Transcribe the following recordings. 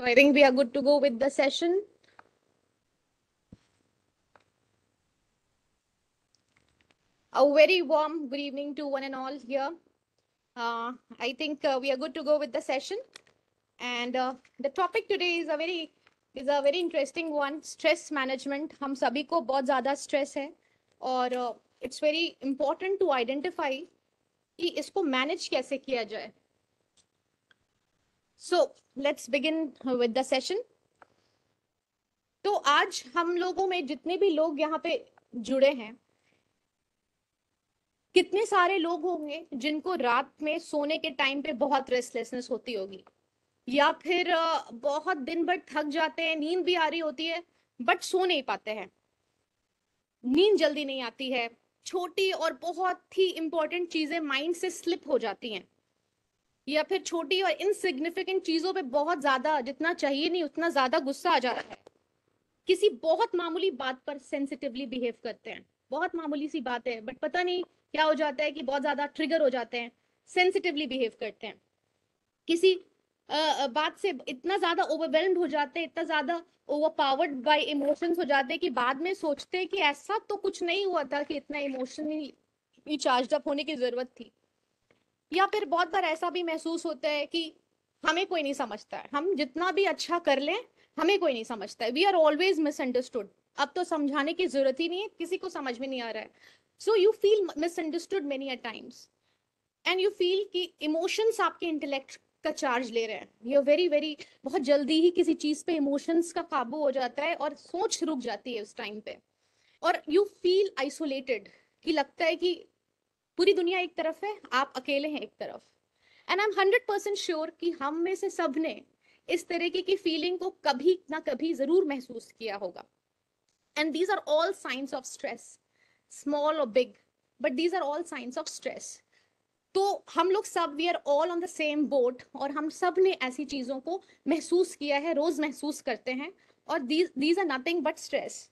So I think we are good to go with the session. A very warm good evening to one and all here. I think we are good to go with the session, and the topic today is a very interesting one. Stress management. हम सभी को बहुत ज़्यादा stress है, और it's very important to identify कि इसको manage कैसे किया जाए. So let's begin with the session. तो आज हम लोगों में जितने भी लोग यहाँ पे जुड़े हैं, कितने सारे लोग होंगे जिनको रात में सोने के टाइम पे बहुत रेस्टलेसनेस होती होगी, या फिर बहुत दिन भर थक जाते हैं, नींद भी आ रही होती है बट सो नहीं पाते हैं, नींद जल्दी नहीं आती है, छोटी और बहुत ही इंपॉर्टेंट चीजें माइंड से स्लिप हो जाती हैं, या फिर छोटी और इनसिग्निफिकेंट चीजों पे बहुत ज्यादा, जितना चाहिए नहीं उतना ज्यादा गुस्सा आ जाता है, किसी बहुत मामूली बात पर सेंसिटिवली बिहेव करते हैं, बहुत मामूली सी बात है बट पता नहीं क्या हो जाता है कि बहुत ज्यादा ट्रिगर हो जाते हैं, सेंसिटिवली बिहेव करते हैं, किसी बात से इतना ज्यादा ओवरवेल्म्ड हो जाते हैं, इतना ज्यादा ओवरपावर्ड बाय इमोशंस हो जाते हैं कि बाद में सोचते हैं कि ऐसा तो कुछ नहीं हुआ था कि इतना इमोशनली चार्ज अप होने की जरूरत थी. या फिर बहुत बार ऐसा भी महसूस होता है कि हमें कोई नहीं समझता है, हम जितना भी अच्छा कर लें हमें कोई नहीं समझता है, वी आर ऑलवेज मिसअंडरस्टूड. अब तो समझाने की जरूरत ही नहीं है, किसी को समझ में नहीं आ रहा है. So you feel misunderstood many a times, and you feel कि इमोशंस आपके इंटेलेक्ट का चार्ज ले रहे हैं. ये वेरी वेरी बहुत जल्दी ही किसी चीज पे इमोशंस का काबू हो जाता है और सोच रुक जाती है उस टाइम पे, और यू फील आइसोलेटेड, कि लगता है कि पूरी दुनिया एक तरफ है, आप अकेले हैं एक तरफ. एंड आई एम 100% श्योर कि हम में से सब ने इस तरीके की फीलिंग को कभी ना कभी जरूर महसूस किया होगा. And these are all signs of stress, small और big, but these are all signs of stress. तो हम लोग सब, we are all on the same boat, और हम सब ने ऐसी चीजों को महसूस किया है, रोज महसूस करते हैं, और these are nothing but stress.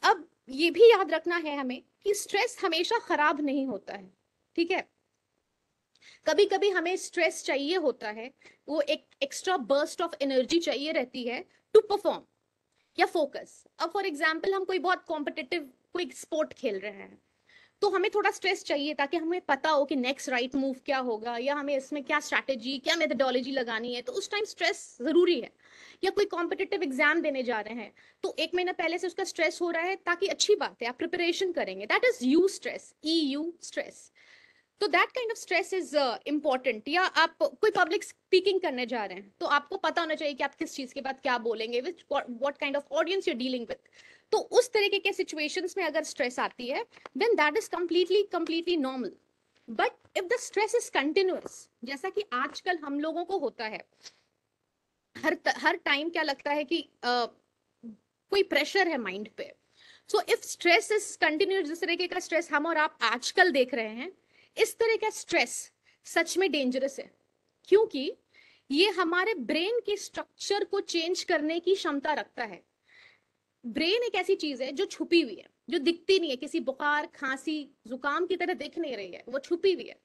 अब ये भी याद रखना है हमें कि स्ट्रेस हमेशा खराब नहीं होता है, ठीक है. कभी कभी हमें स्ट्रेस चाहिए होता है, वो एक एक्स्ट्रा बर्स्ट ऑफ एनर्जी चाहिए रहती है टू परफॉर्म या फोकस. अब फॉर एग्जाम्पल हम कोई बहुत कॉम्पिटिटिव कोई स्पोर्ट खेल रहे हैं, तो हमें थोड़ा स्ट्रेस चाहिए ताकि हमें पता हो कि नेक्स्ट राइट मूव क्या होगा, या हमें इसमें क्या स्ट्रैटेजी, क्या मेथडोलॉजी लगानी है, तो उस टाइम स्ट्रेस जरूरी है. या कोई कॉम्पिटिटिव एग्जाम देने जा रहे हैं, तो एक महीना पहले से उसका स्ट्रेस हो रहा है, ताकि अच्छी बात है आप प्रिपरेशन करेंगे, that is eustress, EU stress. तो that kind of stress is important. या आप कोई पब्लिक स्पीकिंग करने जा रहे हैं, तो आपको पता होना चाहिए कि आप किस चीज के बाद क्या बोलेंगे, with what kind of audience you dealing with. तो उस तरीके के सिचुएशंस में अगर स्ट्रेस आती है, then that is completely normal. But if the stress is continuous, जैसा कि आजकल हम लोगों को होता है, हर टाइम क्या लगता है कि कोई प्रेशर है माइंड पे. So if stress is continuous, जिस तरीके का स्ट्रेस हम और आप आजकल देख रहे हैं, इस तरह का स्ट्रेस सच में डेंजरस है, क्योंकि ये हमारे ब्रेन के स्ट्रक्चर को चेंज करने की क्षमता रखता है. ब्रेन एक ऐसी चीज है जो छुपी हुई है, जो दिखती नहीं है, किसी बुखार खांसी जुकाम की तरह दिख नहीं रही है, वो छुपी हुई है.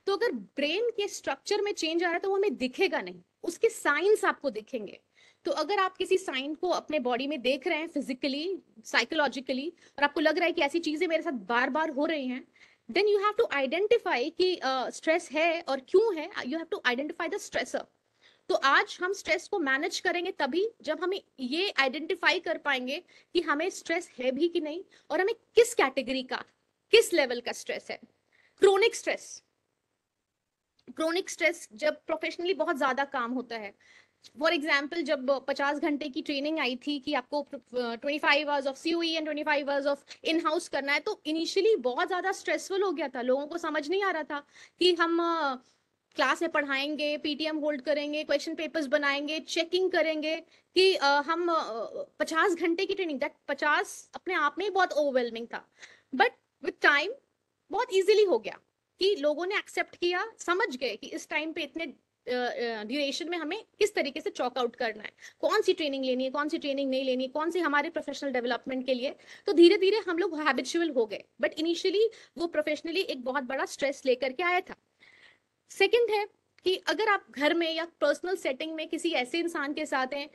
तो अगर ब्रेन के स्ट्रक्चर में चेंज आ रहा है तो वो हमें दिखेगा नहीं, उसके साइंस आपको दिखेंगे. तो अगर आप किसी साइन को अपने बॉडी में देख रहे हैं, फिजिकली साइकोलॉजिकली, और आपको लग रहा है कि ऐसी चीजें मेरे साथ बार बार हो रही हैं, then you have to identify कि स्ट्रेस है और क्यों है. You have to identify the stressor. तो आज हम स्ट्रेस को मैनेज करेंगे तभी जब हमें ये आइडेंटिफाई कर पाएंगे कि हमें स्ट्रेस है भी कि नहीं, और हमें किस कैटेगरी का, किस लेवल का स्ट्रेस है. क्रोनिक स्ट्रेस, क्रोनिक स्ट्रेस जब प्रोफेशनली बहुत ज्यादा काम होता है. फॉर एग्जाम्पल, जब 50 घंटे की ट्रेनिंग आई थी कि आपको 25 hours of COE and 25 hours of in house करना है, तो इनिशियली बहुत ज्यादा स्ट्रेसफुल हो गया था, लोगों को समझ नहीं आ रहा था कि हम क्लास में पढ़ाएंगे, PTM होल्ड करेंगे, क्वेश्चन पेपर्स बनाएंगे, चेकिंग करेंगे, कि हम 50 घंटे की ट्रेनिंग, दैट 50 अपने आप में बहुत ओवरवेलमिंग था. बट विद टाइम बहुत इजीली हो गया कि लोगों ने एक्सेप्ट किया, समझ गए कि इस टाइम पे इतने ड्यूरेशन में हमें किस तरीके से चॉक आउट करना है, कौन सी ट्रेनिंग लेनी है, कौन सी ट्रेनिंग नहीं लेनी है, कौन सी हमारे प्रोफेशनल डेवलपमेंट के लिए. तो धीरे धीरे हम लोग हैबिचुअल हो गए, बट इनिशियली वो प्रोफेशनली एक बहुत बड़ा स्ट्रेस लेकर के आया था. सेकंड है कि अगर आप घर में या पर्सनल सेटिंग में किसी ऐसे इंसान के साथ हैं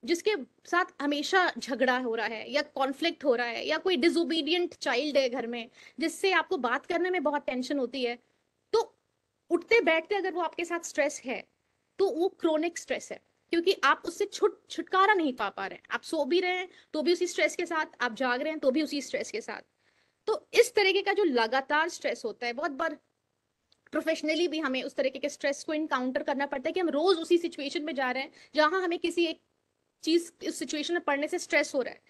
जिसके साथ हमेशा झगड़ा हो रहा है या कॉन्फ्लिक्ट हो रहा है, या कोई डिसोबीडियंट चाइल्ड है घर में जिससे आपको बात करने में बहुत टेंशन होती है, तो उठते बैठते अगर वो आपके साथ स्ट्रेस है तो वो क्रोनिक स्ट्रेस है, क्योंकि आप उससे छुटकारा नहीं पा रहे हैं। आप सो भी रहे हैं तो भी उसी स्ट्रेस के साथ, आप जाग रहे हैं तो भी उसी स्ट्रेस के साथ। तो इस तरीके का जो लगातार स्ट्रेस होता है, बहुत बार प्रोफेशनली भी हमें उस तरीके के स्ट्रेस को इनकाउंटर करना पड़ता है कि हम रोज उसी सिचुएशन में जा रहे हैं जहां हमें किसी एक चीज इस सिचुएशन में पढ़ने से स्ट्रेस हो रहा है।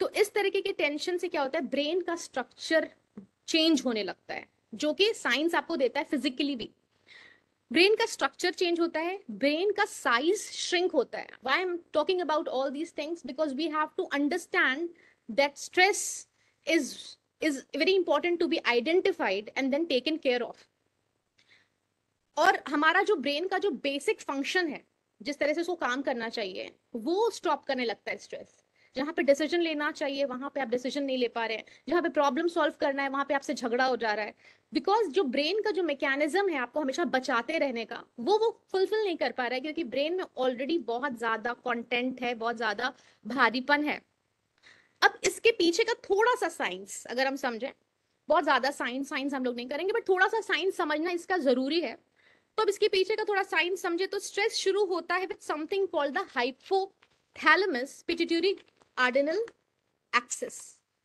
तो इस तरीके के टेंशन से क्या होता है, ब्रेन का स्ट्रक्चर चेंज होने लगता है, जो कि साइंस आपको देता है फिजिकली भी। ब्रेन का स्ट्रक्चर चेंज होता है, ब्रेन का साइज श्रिंक होता है। Why I am talking about all these things, because we have to understand that stress is is very important to be identified and then taken care of. और हमारा जो brain का जो basic function है, जिस तरह से उसको काम करना चाहिए, वो स्टॉप करने लगता है स्ट्रेस। जहां पे डिसीजन लेना चाहिए वहां पे आप डिसीजन नहीं ले पा रहे हैं, जहां पे प्रॉब्लम सॉल्व करना है वहां पे आपसे झगड़ा हो जा रहा है, बिकॉज जो ब्रेन का जो मैकेनिज्म है आपको हमेशा बचाते रहने का, वो फुलफिल नहीं कर पा रहा है, क्योंकि ब्रेन में ऑलरेडी बहुत ज्यादा कंटेंट है, बहुत ज्यादा भारीपन है। अब इसके पीछे का थोड़ा सा साइंस अगर हम समझें, बहुत ज्यादा साइंस साइंस हम लोग नहीं करेंगे, बट थोड़ा सा साइंस समझना इसका जरूरी है। तो अब इसके पीछे का थोड़ा साइंस समझे तो स्ट्रेस शुरू होता है with something called the hypothalamus pituitary ordinal axis,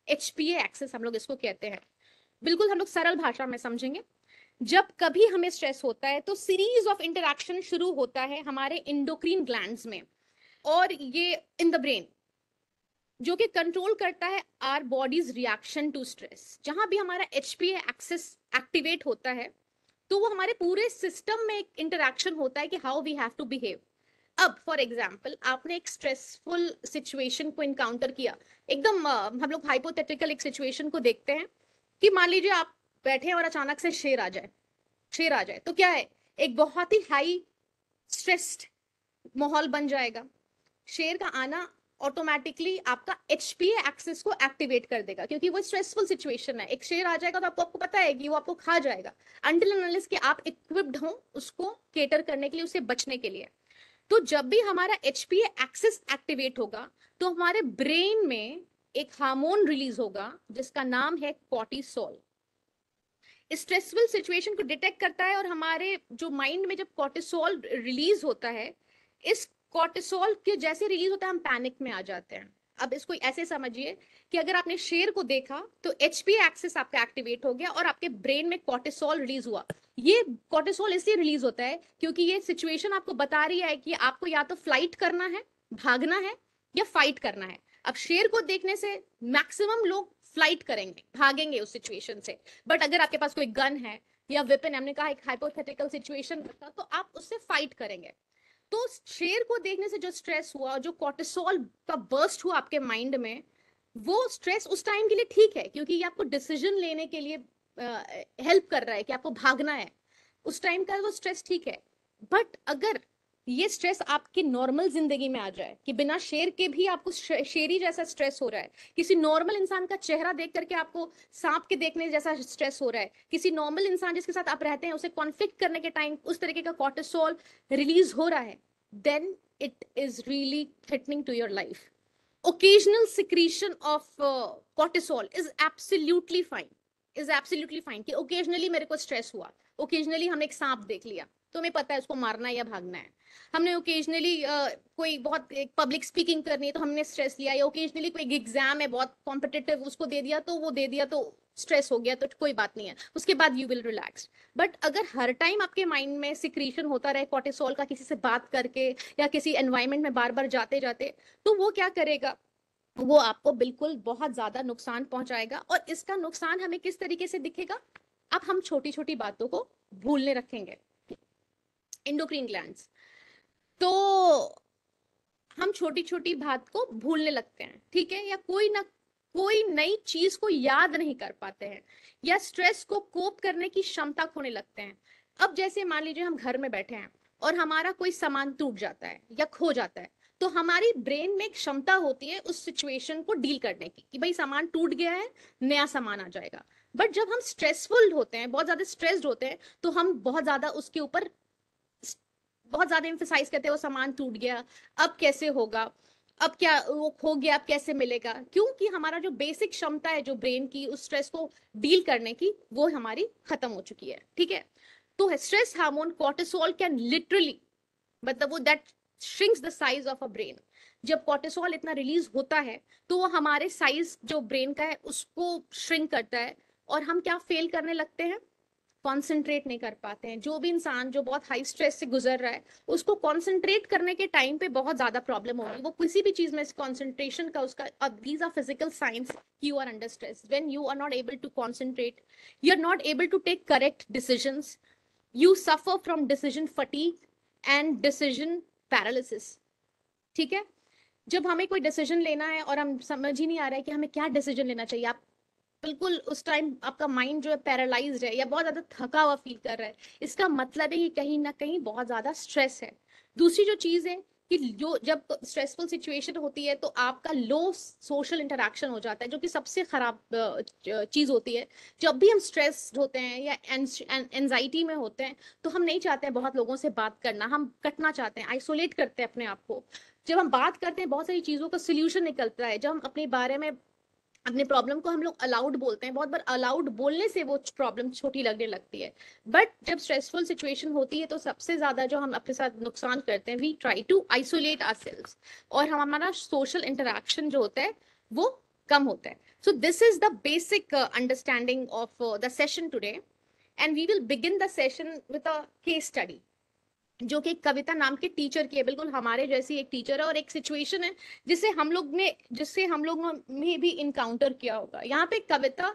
HPA axis हम लोग इसको कहते हैं। बिल्कुल हम लोग सरल भाषा में समझेंगे। जब कभी हमें स्ट्रेस होता है तो सीरीज ऑफ इंटरैक्शन शुरू होता है हमारे इंडोक्रीन ग्लैंड्स में, और ये इन द ब्रेन, जो कि कंट्रोल करता है our body's reaction to stress. जहां भी हमारा एचपीए एक्सिस एक्टिवेट होता है तो वो हमारे पूरे सिस्टम में एक इंटरैक्शन होता है कि how we have to behave. अब फॉर एग्जाम्पल आपने एक स्ट्रेसफुल सिचुएशन को इनकाउंटर किया, एकदम हम लोग हाइपोथेटिकल एक सिचुएशन को देखते हैं कि मान लीजिए आप बैठे हैं और अचानक से शेर आ जाए तो क्या है, एक बहुत ही हाई स्ट्रेस्ड माहौल बन जाएगा। शेर का आना ऑटोमेटिकली आपका एचपीए एक्सिस को एक्टिवेट कर देगा, क्योंकि वो स्ट्रेसफुल सिचुएशन है। एक शेर आ जाएगा तो आपको पता है कि वो आपको खा जाएगा, अनटिल अनलेस कि आप इक्विप्ड हो उसको केटर करने के लिए, उससे बचने के लिए। तो जब भी हमारा एचपीए एक्सिस एक्टिवेट होगा तो हमारे ब्रेन में एक हार्मोन रिलीज होगा जिसका नाम है कॉर्टिसोल। स्ट्रेसफुल सिचुएशन को डिटेक्ट करता है, और हमारे जो माइंड में जब कॉर्टिसोल रिलीज होता है, इस कॉर्टिसोल के जैसे रिलीज होता है हम पैनिक में आ जाते हैं। अब इसको ऐसे समझिए कि अगर आपने शेर को देखा तो एचपीए एक्सिस आपका एक्टिवेट हो गया और आपके ब्रेन में कॉर्टिसोल रिलीज हुआ। ये कॉर्टिसोल इसलिए रिलीज होता है क्योंकि ये सिचुएशन आपको बता रही है कि आपको या तो फ्लाइट करना है, भागना है, या फाइट करना है। अब शेर को देखने से मैक्सिमम लोग फ्लाइट करेंगे, भागेंगे उस सिचुएशन से, बट अगर आपके पास कोई गन है या वेपन, हमने कहा एक हाइपोथेटिकल सिचुएशन रखा, तो आप उससे फाइट करेंगे। तो शेर को देखने से जो स्ट्रेस हुआ, जो कॉर्टिसोल का बर्स्ट हुआ आपके माइंड में, वो स्ट्रेस उस टाइम के लिए ठीक है क्योंकि ये आपको डिसीजन लेने के लिए हेल्प कर रहा है कि आपको भागना है, उस टाइम का वो स्ट्रेस ठीक है। बट अगर ये स्ट्रेस आपकी नॉर्मल जिंदगी में आ जाए कि बिना शेर के भी आपको शेरी जैसा स्ट्रेस हो रहा है, किसी नॉर्मल इंसान का चेहरा देख करके आपको सांप के देखने जैसा स्ट्रेस हो रहा है, किसी नॉर्मल इंसान जिसके साथ आप रहते हैं उसे कॉन्फ्लिक्ट करने के टाइम उस तरीके का कॉर्टिसोल रिलीज हो रहा है, then it is really threatening to your life. occasional secretion of cortisol is absolutely fine, कि occasionally मेरे को stress हुआ, occasionally हमने एक सांप देख लिया तो हमें पता है उसको मारना है या भागना है, हमने occasionally कोई बहुत एक पब्लिक स्पीकिंग करनी है तो हमने स्ट्रेस लिया, या occasionally कोई एग्जाम है बहुत कॉम्पिटिटिव उसको दे दिया तो वो दे दिया तो स्ट्रेस हो गया, तो कोई बात नहीं है, उसके बाद यू विल रिलैक्स। बट अगर हर टाइम आपके माइंड में सिक्रीशन होता रहे कॉर्टिसोल का, किसी से बात करके या किसी एनवायरमेंट में बार बार जाते जाते, तो वो क्या करेगा, वो आपको बिल्कुल बहुत ज्यादा नुकसान पहुंचाएगा। और इसका नुकसान हमें किस तरीके से दिखेगा, अब हम छोटी छोटी बातों को भूलने रखेंगे, इंडोक्रीन ग्लैंड्स, तो हम छोटी छोटी बात को भूलने लगते हैं, ठीक है, या कोई नई चीज को याद नहीं कर पाते हैं, या स्ट्रेस को कोप करने की क्षमता खोने लगते हैं। अब जैसे मान लीजिए हम घर में बैठे हैं और हमारा कोई सामान टूट जाता है या खो जाता है, तो हमारी ब्रेन में एक क्षमता होती है उस सिचुएशन को डील करने की कि भाई सामान टूट गया है, नया सामान आ जाएगा। बट जब हम स्ट्रेसफुल होते हैं, बहुत ज्यादा स्ट्रेस्ड होते हैं, तो हम बहुत ज्यादा उसके ऊपर बहुत ज्यादा एम्फेसाइज करते हैं वो सामान टूट गया, अब कैसे होगा, अब क्या वो खो गया, अब कैसे मिलेगा, क्योंकि हमारा जो बेसिक क्षमता है जो ब्रेन की उस स्ट्रेस को डील करने की, वो हमारी खत्म हो चुकी है। ठीक है, तो stress hormone cortisol can literally, मतलब वो that shrinks the size of a brain. जब कॉर्टिसोल इतना रिलीज होता है तो वो हमारे साइज जो ब्रेन का है उसको श्रिंक करता है, और हम क्या फेल करने लगते हैं, कॉन्सेंट्रेट नहीं कर पाते हैं। जो भी इंसान जो बहुत हाई स्ट्रेस से गुजर रहा है उसको कॉन्सेंट्रेट करने के टाइम पे बहुत ज्यादा प्रॉब्लम होगी, वो किसी भी चीज में कॉन्सेंट्रेशन का उसका, these are physical science, you are under stress, when you are not able to concentrate, you are not able to take correct decisions, you suffer from decision fatigue and decision paralysis. ठीक है, जब हमें कोई decision लेना है और हम समझ ही नहीं आ रहा है कि हमें क्या डिसीजन लेना चाहिए, आप बिल्कुल उस टाइम आपका माइंड जो है पैरालाइज्ड है या बहुत ज्यादा थका हुआ फील कर रहा है, इसका मतलब है कि कहीं ना कहीं बहुत ज्यादा स्ट्रेस है। दूसरी जो चीज है कि जो जब स्ट्रेसफुल सिचुएशन होती है तो आपका लो सोशल इंटरेक्शन हो जाता है, जो कि सबसे खराब चीज होती है। जब भी हम स्ट्रेस होते हैं या एंजाइटी में होते हैं तो हम नहीं चाहते हैं बहुत लोगों से बात करना, हम कटना चाहते हैं, आइसोलेट करते हैं अपने आप को। जब हम बात करते हैं बहुत सारी चीजों का सोल्यूशन निकलता है, जब हम अपने बारे में अपने प्रॉब्लम को हम लोग अलाउड बोलते हैं, बहुत बार अलाउड बोलने से वो प्रॉब्लम छोटी लगने लगती है। बट जब स्ट्रेसफुल सिचुएशन होती है तो सबसे ज्यादा जो हम अपने साथ नुकसान करते हैं, we try to isolate ourselves, और हमारा सोशल इंटरेक्शन जो होता है वो कम होता है। So this is the basic understanding of the session today, and we will begin the session with a case study, जो कि कविता नाम के टीचर की है, बिल्कुल हमारे जैसी एक टीचर है, और एक सिचुएशन है जिससे हम लोग ने भी इनकाउंटर किया होगा। यहाँ पे कविता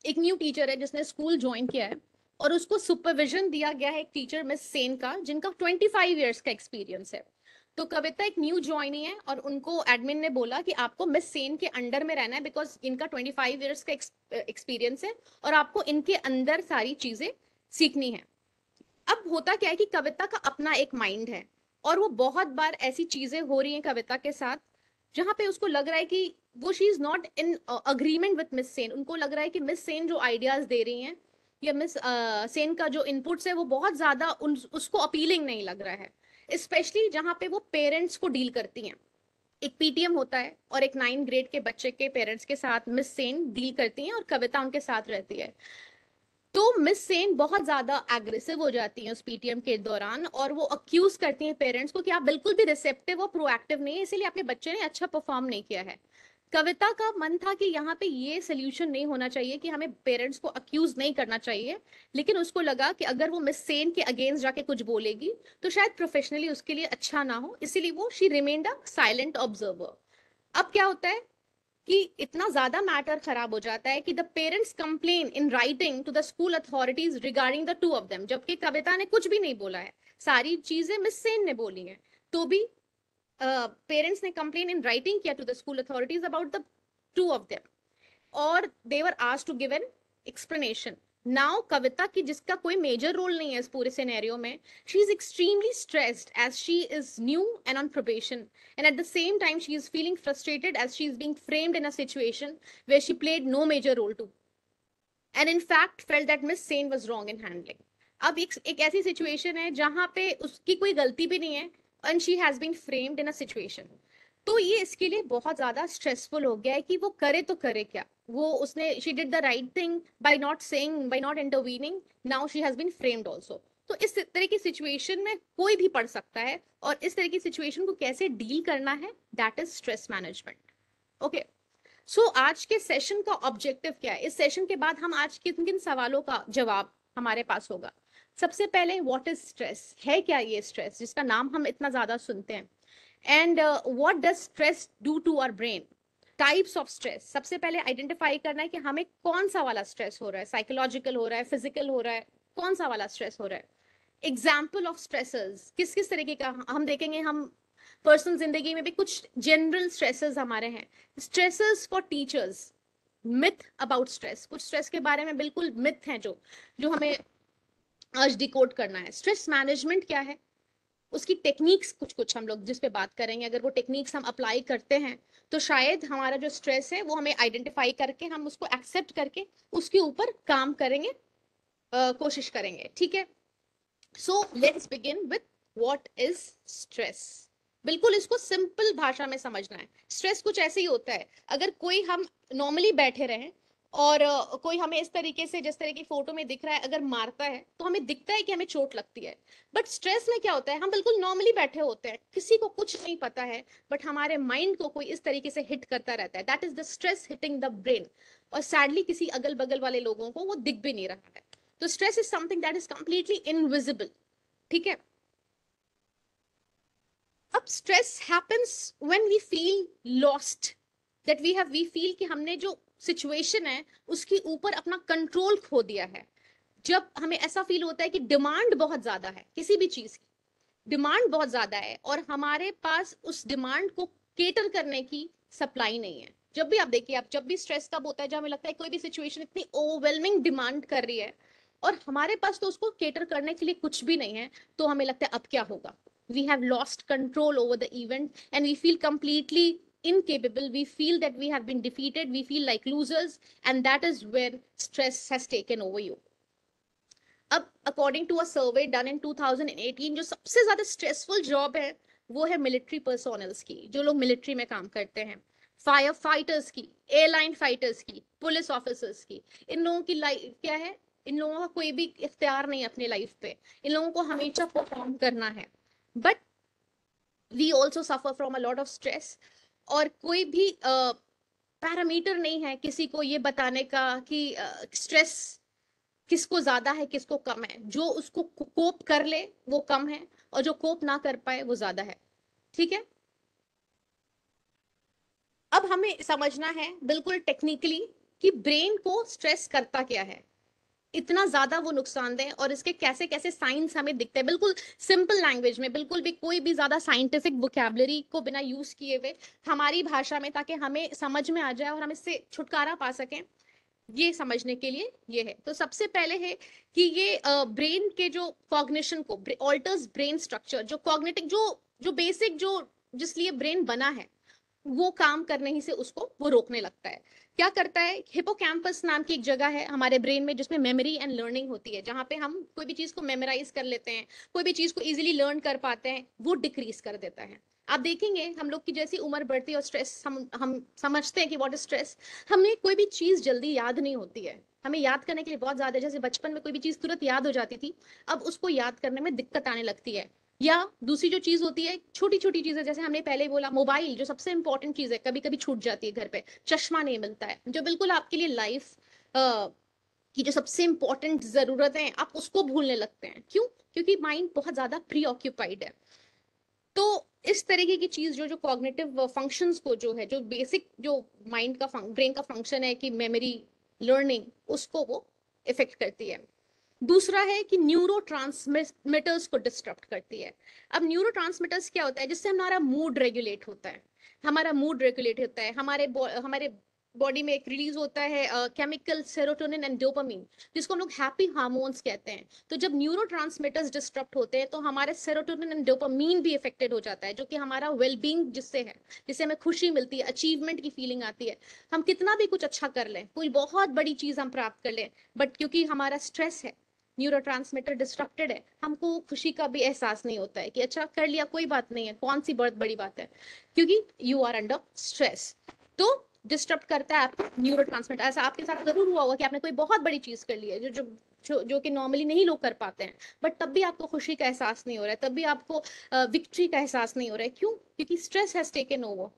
एक न्यू टीचर है जिसने स्कूल ज्वाइन किया है, और उसको सुपरविजन दिया गया है एक टीचर मिस सेन का, जिनका 25 ईयर्स का एक्सपीरियंस है। तो कविता एक न्यू ज्वाइनी है और उनको एडमिन ने बोला कि आपको मिस सेन के अंडर में रहना है, बिकॉज इनका 25 ईयर्स का एक्सपीरियंस है और आपको इनके अंदर सारी चीजें सीखनी है। अब होता क्या है कि कविता का अपना एक माइंड है, और वो बहुत बार ऐसी चीजें हो रही हैं कविता के साथ जहां पे उसको लग रहा है कि वो she is not in agreement with miss Sen. उनको लग रहा है कि मिस सेन जो आइडियाज दे रही हैं या मिस सेन का जो इनपुट्स है वो बहुत ज्यादा उसको अपीलिंग नहीं लग रहा है, स्पेशली जहां पे वो पेरेंट्स को डील करती हैं। एक पीटीएम होता है और एक 9 ग्रेड के बच्चे के पेरेंट्स के साथ मिस सेन डील करती हैं और कविता उनके साथ रहती है। तो मिस सेन बहुत ज्यादा एग्रेसिव हो जाती हैं उस पीटीएम के दौरान, और वो अक्यूज करती हैं पेरेंट्स को कि आप बिल्कुल भी रिसेप्टिव और प्रोएक्टिव नहीं है, इसीलिए आपके बच्चे ने अच्छा परफॉर्म नहीं किया है। कविता का मन था कि यहाँ पे ये सोल्यूशन नहीं होना चाहिए, कि हमें पेरेंट्स को अक्यूज नहीं करना चाहिए, लेकिन उसको लगा कि अगर वो मिस सेन के अगेंस्ट जाके कुछ बोलेगी तो शायद प्रोफेशनली उसके लिए अच्छा ना हो, इसीलिए वो she remained a silent observer. अब क्या होता है कि इतना ज्यादा मैटर खराब हो जाता है कि the parents complain in writing to the school authorities regarding the two of them, जबकि कविता ने कुछ भी नहीं बोला है, सारी चीजें मिस सेन ने बोली हैं। तो भी पेरेंट्स ने कंप्लेन इन राइटिंग किया to the school authorities about the two of them, और they were asked to give an explanation. Now Kavita की, जिसका कोई मेजर रोल नहीं है इस पूरे सिनेरियो में, she is extremely stressed as she is new and on probation, and at the same time she is feeling frustrated as she is being framed in a situation where she played no major role to, and in fact felt that Miss Sane was wrong in handling. अब एक ऐसी situation है जहां पे उसकी कोई गलती भी नहीं है, and she has been framed in a situation। तो ये इसके लिए बहुत ज्यादा स्ट्रेसफुल हो गया है कि वो करे तो करे क्या। वो उसने she did the right thing by not saying, by not intervening, now she has been framed also. तो इस तरह की सिचुएशन में कोई भी पढ़ सकता है, और इस तरह की सिचुएशन को कैसे डील करना है, that is stress management. Okay, so आज के सेशन का ऑब्जेक्टिव क्या है, इस सेशन के बाद हम आज किन किन सवालों का जवाब हमारे पास होगा। सबसे पहले व्हाट इज स्ट्रेस, है क्या ये स्ट्रेस जिसका नाम हम इतना ज्यादा सुनते हैं, and what does stress do to our brain. Types of stress, सबसे पहले आइडेंटिफाई करना है कि हमें कौन सा वाला स्ट्रेस हो रहा है, साइकोलॉजिकल हो रहा है, फिजिकल हो रहा है, कौन सा वाला स्ट्रेस हो रहा है। एग्जाम्पल ऑफ स्ट्रेसेस, किस किस तरीके का हम देखेंगे, हम पर्सनल जिंदगी में भी कुछ जनरल स्ट्रेसेस हमारे हैं। Stresses for teachers, myth about stress, कुछ स्ट्रेस के बारे में बिल्कुल मिथ हैं जो जो हमें आज डिकोड करना है। स्ट्रेस मैनेजमेंट क्या है, उसकी टेक्निक्स कुछ कुछ हम लोग जिस पे बात करेंगे, अगर वो टेक्निक्स हम अप्लाई करते हैं तो शायद हमारा जो स्ट्रेस है वो हमें आइडेंटिफाई करके हम उसको एक्सेप्ट करके उसके ऊपर काम करेंगे, कोशिश करेंगे। ठीक है, so let's begin with what is stress. बिल्कुल इसको सिंपल भाषा में समझना है। स्ट्रेस कुछ ऐसे ही होता है, अगर कोई हम नॉर्मली बैठे रहें और कोई हमें इस तरीके से, जिस तरह की फोटो में दिख रहा है, अगर मारता है तो हमें दिखता है कि हमें चोट लगती है। बट स्ट्रेस में क्या होता है, हम बिल्कुल नॉर्मली बैठे होते हैं, किसी को कुछ नहीं पता है, बट हमारे माइंड को कोई इस तरीके से हिट करता रहता है। That is the stress hitting the brain. और सैडली किसी अगल बगल वाले लोगों को वो दिख भी नहीं रहा है। तो stress is something that is completely invisible. ठीक है। अब stress happens when we feel lost, that we feel कि हमने जो सिचुएशन है उसके ऊपर अपना कंट्रोल खो दिया है। जब हमें ऐसा फील होता है कि डिमांड बहुत ज्यादा है, किसी भी चीज की डिमांड बहुत ज्यादा है और हमारे पास उस डिमांड को केटर करने की सप्लाई नहीं है। जब भी आप देखिए, आप जब भी स्ट्रेस तब होता है जब हमें लगता है कोई भी सिचुएशन इतनी ओवरवेलमिंग डिमांड कर रही है और हमारे पास तो उसको केटर करने के लिए कुछ भी नहीं है, तो हमें लगता है अब क्या होगा। We have lost control over the event and we feel completely incapable. We feel that we have been defeated, we feel like losers, and that is where stress has taken over you. अब according to a survey done in 2018, जो सबसे ज्यादा stressful job है वो है military personnels की, जो लोग मिलिट्री में काम करते हैं। फायर फाइटर्स की, एयरलाइन फाइटर्स की, पुलिस ऑफिसर्स की। इन लोगों की लाइफ क्या है, इन लोगों का कोई भी इख्तियार नहीं है अपनी लाइफ पे, इन लोगों को हमेशा परफॉर्म करना है। But we also suffer from a lot of stress. और कोई भी पैरामीटर नहीं है किसी को ये बताने का कि स्ट्रेस किसको ज्यादा है किसको कम है। जो उसको कोप कर ले वो कम है, और जो कोप ना कर पाए वो ज्यादा है। ठीक है। अब हमें समझना है बिल्कुल टेक्निकली कि ब्रेन को स्ट्रेस करता क्या है, इतना ज्यादा वो नुकसानदेह, और इसके कैसे कैसे साइंस हमें दिखते हैं बिल्कुल सिंपल लैंग्वेज में, बिल्कुल भी कोई भी ज्यादा साइंटिफिक वोकैबुलरी को बिना यूज किए हुए हमारी भाषा में, ताकि हमें समझ में आ जाए और हम इससे छुटकारा पा सकें। ये समझने के लिए ये है। तो सबसे पहले है कि ये ब्रेन के जो कॉग्निशन को ऑल्टर्स ब्रेन स्ट्रक्चर, जो कॉग्निटिव जो बेसिक जो जिस लिए ब्रेन बना है वो काम करने ही से उसको वो रोकने लगता है। क्या करता है, हिपोकैम्पस नाम की एक जगह है हमारे ब्रेन में जिसमें मेमोरी एंड लर्निंग होती है, जहां पे हम कोई भी चीज को मेमोराइज कर लेते हैं, कोई भी चीज को इजीली लर्न कर पाते हैं, वो डिक्रीज कर देता है। आप देखेंगे हम लोग की जैसी उम्र बढ़ती है और स्ट्रेस, हम समझते हैं कि व्हाट इज स्ट्रेस, हमें कोई भी चीज जल्दी याद नहीं होती है। हमें याद करने के लिए बहुत ज्यादा, जैसे बचपन में कोई भी चीज तुरंत याद हो जाती थी, अब उसको याद करने में दिक्कत आने लगती है। या दूसरी जो चीज होती है, छोटी छोटी चीजें, जैसे हमने पहले बोला मोबाइल जो सबसे इंपॉर्टेंट चीज है, कभी कभी छूट जाती है घर पे, चश्मा नहीं मिलता है, जो बिल्कुल आपके लिए लाइफ की जो सबसे इंपॉर्टेंट जरूरत है, आप उसको भूलने लगते हैं। क्यों? क्योंकि माइंड बहुत ज्यादा प्री ऑक्यूपाइड है। तो इस तरीके की चीज जो जो कॉग्निटिव फंक्शंस को, जो है जो बेसिक जो माइंड का ब्रेन का फंक्शन है कि मेमोरी लर्निंग, उसको वो इफेक्ट करती है। दूसरा है कि न्यूरो ट्रांसमिटर्स को डिस्टर्ब करती है। अब न्यूरो ट्रांसमिटर्स क्या होता है, जिससे हमारा मूड रेगुलेट होता है, हमारा मूड रेगुलेट होता है, हमारे बॉडी में एक रिलीज होता है केमिकल सेरोटोनिन एंड डोपामीन, जिसको हम लोग हैप्पी हार्मोन्स कहते हैं। तो जब न्यूरो ट्रांसमिटर्स डिस्टर्ब होते हैं तो हमारे सेरोटोनिन एंड डोपामीन भी इफेक्टेड हो जाता है, जो कि हमारा वेलबींग जिससे है, जिससे हमें खुशी मिलती है, अचीवमेंट की फीलिंग आती है। हम कितना भी कुछ अच्छा कर लें, कोई बहुत बड़ी चीज हम प्राप्त कर लें, बट क्योंकि हमारा स्ट्रेस है, न्यूरोट्रांसमीटर डिस्ट्रक्टेड है, हमको खुशी का भी एहसास नहीं होता है कि अच्छा कर लिया, कोई बात नहीं है, कौन सी बहुत बड़ी बात है, क्योंकि यू आर अंडर स्ट्रेस। तो डिस्टर्ब करता है आपको न्यूरो ट्रांसमीटर। ऐसा आपके साथ जरूर हुआ होगा कि आपने कोई बहुत बड़ी चीज कर ली है जो कि नॉर्मली नहीं लोग कर पाते हैं, बट तब भी आपको खुशी का एहसास नहीं हो रहा है, तब भी आपको विक्ट्री का एहसास नहीं हो रहा है। क्यों? क्योंकि stress has taken over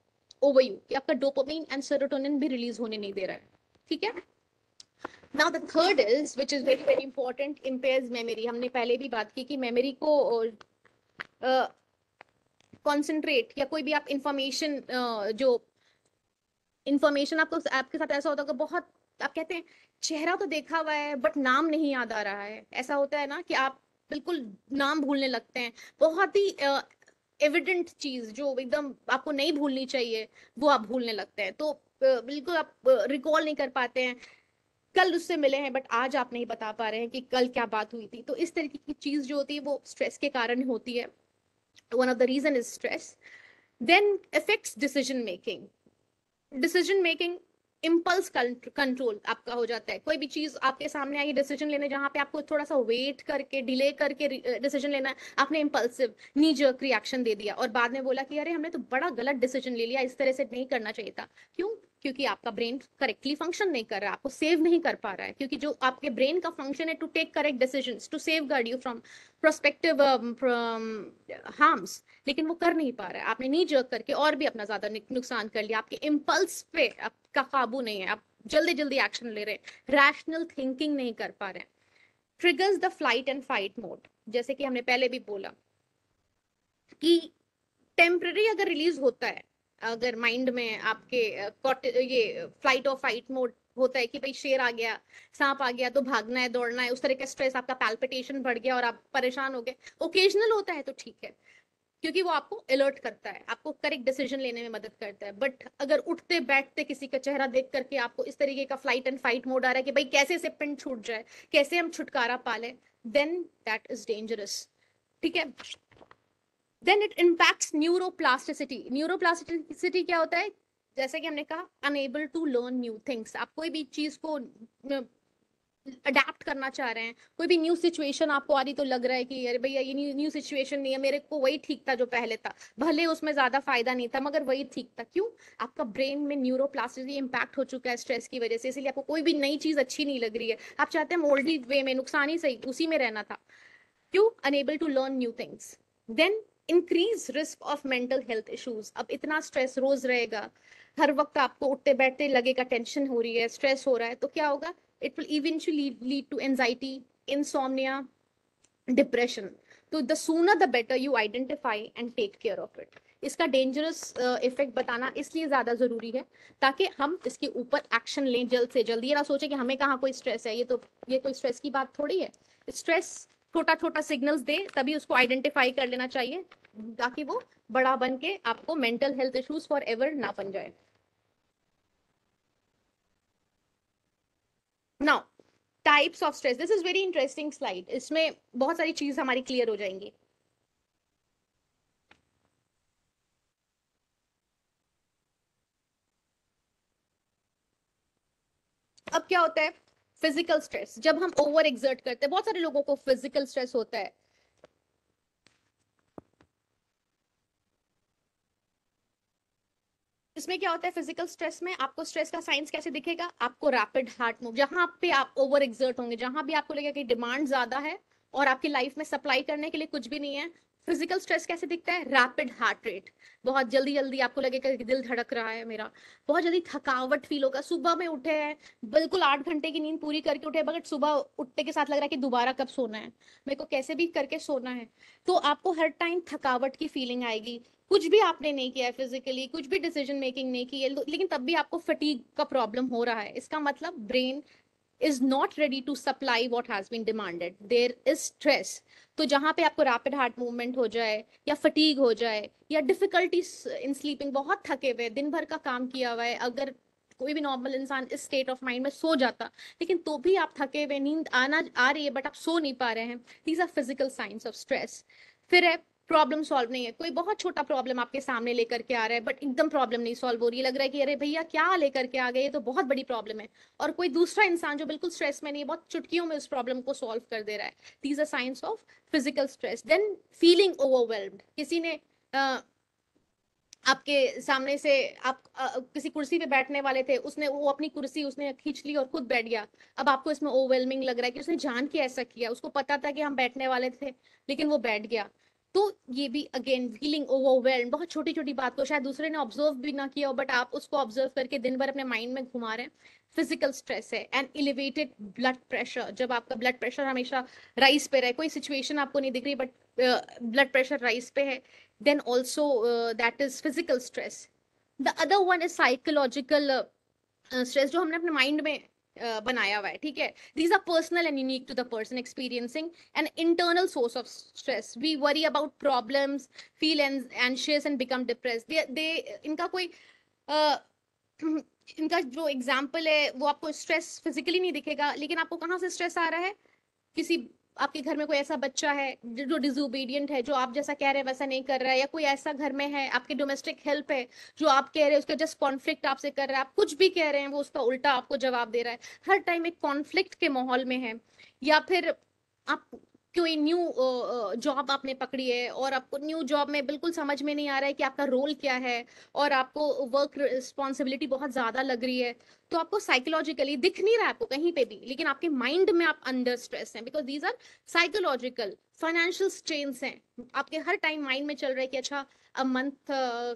over you, कि आपका डोपामिन एंड सेरोटोनिन भी रिलीज होने नहीं दे रहा है। ठीक है। Now the third is which is very very important, impairs memory. हमने पहले भी बात की कि मेमोरी को कॉन्सेंट्रेट या कोई भी आप इंफॉर्मेशन, जो इंफॉर्मेशन आपको, आपके साथ ऐसा होता है बहुत, आप कहते हैं चेहरा तो देखा हुआ है बट नाम नहीं याद आ रहा है, ऐसा होता है ना कि आप बिल्कुल नाम भूलने लगते हैं। बहुत ही एविडेंट चीज जो एकदम आपको नहीं भूलनी चाहिए वो आप भूलने लगते हैं। तो बिल्कुल आप रिकॉल नहीं कर पाते हैं, कल उससे मिले हैं बट आज आप नहीं बता पा रहे हैं कि कल क्या बात हुई थी। तो इस तरीके की चीज जो होती है वो स्ट्रेस के कारण होती है। One of the reason is stress. Then affects decision making. Decision making impulse control आपका हो जाता है। कोई भी चीज आपके सामने आई, डिसीजन लेने जहां पे आपको थोड़ा सा वेट करके डिले करके डिसीजन लेना है, आपने इम्पल्सिव नी जर्क रिएक्शन दे दिया और बाद में बोला कि अरे हमने तो बड़ा गलत डिसीजन ले लिया, इस तरह से नहीं करना चाहिए था। क्यों? क्योंकि आपका ब्रेन करेक्टली फंक्शन नहीं कर रहा है, आपको सेव नहीं कर पा रहा है, क्योंकि जो आपके ब्रेन का फंक्शन है to take correct decisions, to safeguard you from prospective harms, लेकिन वो कर नहीं पा रहा है। आपने नी जर्क करके और भी अपना ज्यादा नुकसान कर लिया। आपके इम्पल्स पे आपका काबू नहीं है, आप जल्दी जल्दी एक्शन ले रहे हैं, रैशनल थिंकिंग नहीं कर पा रहे हैं। Triggers the flight and fight mode, जैसे कि हमने पहले भी बोला कि टेम्पररी अगर रिलीज होता है, अगर माइंड में आपके ये फ्लाइट और फाइट मोड होता है कि भाई शेर आ गया, सांप आ गया तो भागना है, दौड़ना है, उस तरह का स्ट्रेस, आपका पैल्पिटेशन बढ़ गया और आप परेशान हो गए, ओकेजनल होता है तो ठीक है, क्योंकि वो आपको अलर्ट करता है, आपको करेक्ट डिसीजन लेने में मदद करता है। बट अगर उठते बैठते किसी का चेहरा देख करके आपको इस तरीके का फ्लाइट एंड फाइट मोड आ रहा है कि भाई कैसे से पिन छूट जाए, कैसे हम छुटकारा पाले, देन दैट इज डेंजरस। ठीक है? Then it impacts neuroplasticity. Neuroplasticity क्या होता है? जैसे कि हमने कहा, unable to learn new things. आप कोई भी चीज को अडेप्ट करना चाह रहे हैं, कोई भी न्यू सिचुएशन आपको आ रही तो लग रहा है कि अरे भैया ये न्यू सिचुएशन नहीं है, मेरे को वही ठीक था जो पहले था, भले उसमें ज्यादा फायदा नहीं था मगर वही ठीक था। क्यों? आपका ब्रेन में न्यूरोप्लास्टिसिटी इंपैक्ट हो चुका है स्ट्रेस की वजह से, इसलिए आपको कोई भी नई चीज अच्छी नहीं लग रही है, आप चाहते हैं मोल्डी वे में, नुकसान ही सही, उसी में रहना था। क्यों? Unable to learn new things. Then increase risk of mental health issues. अब इतना स्ट्रेस रोज रहेगा, हर वक्त आपको उठते बैठते लगेगा टेंशन हो रही है, स्ट्रेस हो रहा है, तो क्या होगा? It will eventually lead to anxiety, insomnia, depression. तो the sooner the better you identify and take care of it. इसका डेंजरस इफेक्ट बताना इसलिए ज्यादा जरूरी है ताकि हम इसके ऊपर एक्शन लें जल्द से जल्द। ये ना सोचे कि हमें कहाँ कोई स्ट्रेस है, ये कोई स्ट्रेस की बात थोड़ी है। स्ट्रेस छोटा छोटा सिग्नल्स दे तभी उसको आइडेंटिफाई कर लेना चाहिए, ताकि वो बड़ा बन के आपको mental health issues for ever ना बन जाए। Now, types of stress, this is very interesting slide, इसमें बहुत सारी चीज हमारी क्लियर हो जाएंगी। अब क्या होता है? फिजिकल स्ट्रेस, जब हम ओवर एक्सर्ट करते हैं, बहुत सारे लोगों को फिजिकल स्ट्रेस होता है। इसमें क्या होता है? फिजिकल स्ट्रेस में आपको स्ट्रेस का साइंस कैसे दिखेगा? आपको रैपिड हार्ट मूव, जहां पे आप ओवर एक्सर्ट होंगे, जहां भी आपको लगेगा कि डिमांड ज्यादा है और आपकी लाइफ में सप्लाई करने के लिए कुछ भी नहीं है, फिजिकल स्ट्रेस कैसे दिखता है? रैपिड हार्ट रेट, बहुत जल्दी जल्दी आपको लगेगा कि दिल धड़क रहा है मेरा, बहुत जल्दी थकावट फील होगा, सुबह में उठे हैं, बिल्कुल 8 घंटे की नींद पूरी करके उठे, बट सुबह उठने के साथ लग रहा है कि दोबारा कब सोना है, मेरे को कैसे भी करके सोना है। तो आपको हर टाइम थकावट की फीलिंग आएगी, कुछ भी आपने नहीं किया है फिजिकली, कुछ भी डिसीजन मेकिंग नहीं की है, लेकिन तब भी आपको फटीग का प्रॉब्लम हो रहा है। इसका मतलब brain is not ready to supply what has been demanded, there is stress. तो जहां पे आपको रैपिड हार्ट मूवमेंट हो जाए या फटीग हो जाए या डिफिकल्टी इन स्लीपिंग, बहुत थके हुए, दिन भर का काम किया हुआ है, अगर कोई भी नॉर्मल इंसान इस स्टेट ऑफ माइंड में सो जाता, लेकिन तो भी आप थके हुए, नींद आना आ रही है बट आप सो नहीं पा रहे हैं, these are physical signs of stress. फिर है प्रॉब्लम सॉल्व नहीं है, कोई बहुत छोटा प्रॉब्लम आपके सामने लेकर के आ रहा है बट एकदम प्रॉब्लम नहीं सॉल्व हो रही है, लग रहा है कि अरे भैया क्या लेकर के आ गए, ये तो बहुत बड़ी प्रॉब्लम है, और कोई दूसरा इंसान जो बिल्कुल स्ट्रेस में नहीं है, बहुत चुटकियों में उस प्रॉब्लम को सॉल्व कर दे रहा है। These are signs of physical stress. Then feeling overwhelmed, किसी ने आपके सामने से आप किसी कुर्सी पे बैठने वाले थे, उसने वो अपनी कुर्सी उसने खींच ली और खुद बैठ गया, अब आपको इसमें ओवरवेलमिंग लग रहा है कि उसने जान के ऐसा किया, उसको पता था कि हम बैठने वाले थे लेकिन वो बैठ गया। तो ये भी अगेन फीलिंग ओवरवेल्म, बहुत छोटी छोटी बात को शायद दूसरे ने ऑब्जर्व भी ना किया हो बट आप उसको ऑब्जर्व करके दिन भर अपने माइंड में घुमा रहे हैं, फिजिकल स्ट्रेस है। एंड एलिवेटेड ब्लड प्रेशर, जब आपका ब्लड प्रेशर हमेशा राइज पे रहे, कोई सिचुएशन आपको नहीं दिख रही बट ब्लड प्रेशर राइज पे है, then also that is physical stress. The other one is psychological stress, जो हमने अपने माइंड में बनाया हुआ है, ठीक है। These are personal and unique to the person experiencing an internal source of stress. We worry about problems, feel anxious and become depressed. इनका कोई uh, इनका जो एग्जाम्पल है वो आपको स्ट्रेस फिजिकली नहीं दिखेगा, लेकिन आपको कहाँ से स्ट्रेस आ रहा है? किसी आपके घर में कोई ऐसा बच्चा है जो डिसोबीडियंट है, जो आप जैसा कह रहे हैं वैसा नहीं कर रहा है, या कोई ऐसा घर में है आपके डोमेस्टिक हेल्प है जो आप कह रहे हैं उसका जस्ट कॉन्फ्लिक्ट आपसे कर रहा है, आप कुछ भी कह रहे हैं वो उसका उल्टा आपको जवाब दे रहा है, हर टाइम एक कॉन्फ्लिक्ट के माहौल में है, या फिर आप कोई न्यू जॉब आपने पकड़ी है और आपको न्यू जॉब में बिल्कुल समझ में नहीं आ रहा है कि आपका रोल क्या है, और आपको वर्क रिस्पॉन्सिबिलिटी बहुत ज्यादा लग रही है, तो आपको साइकोलॉजिकली दिख नहीं रहा है आपको कहीं पे भी, लेकिन आपके माइंड में आप अंडर स्ट्रेस हैं, because these are psychological financial strains हैं। आपके हर टाइम माइंड में चल रहा है कि अच्छा अब मंथ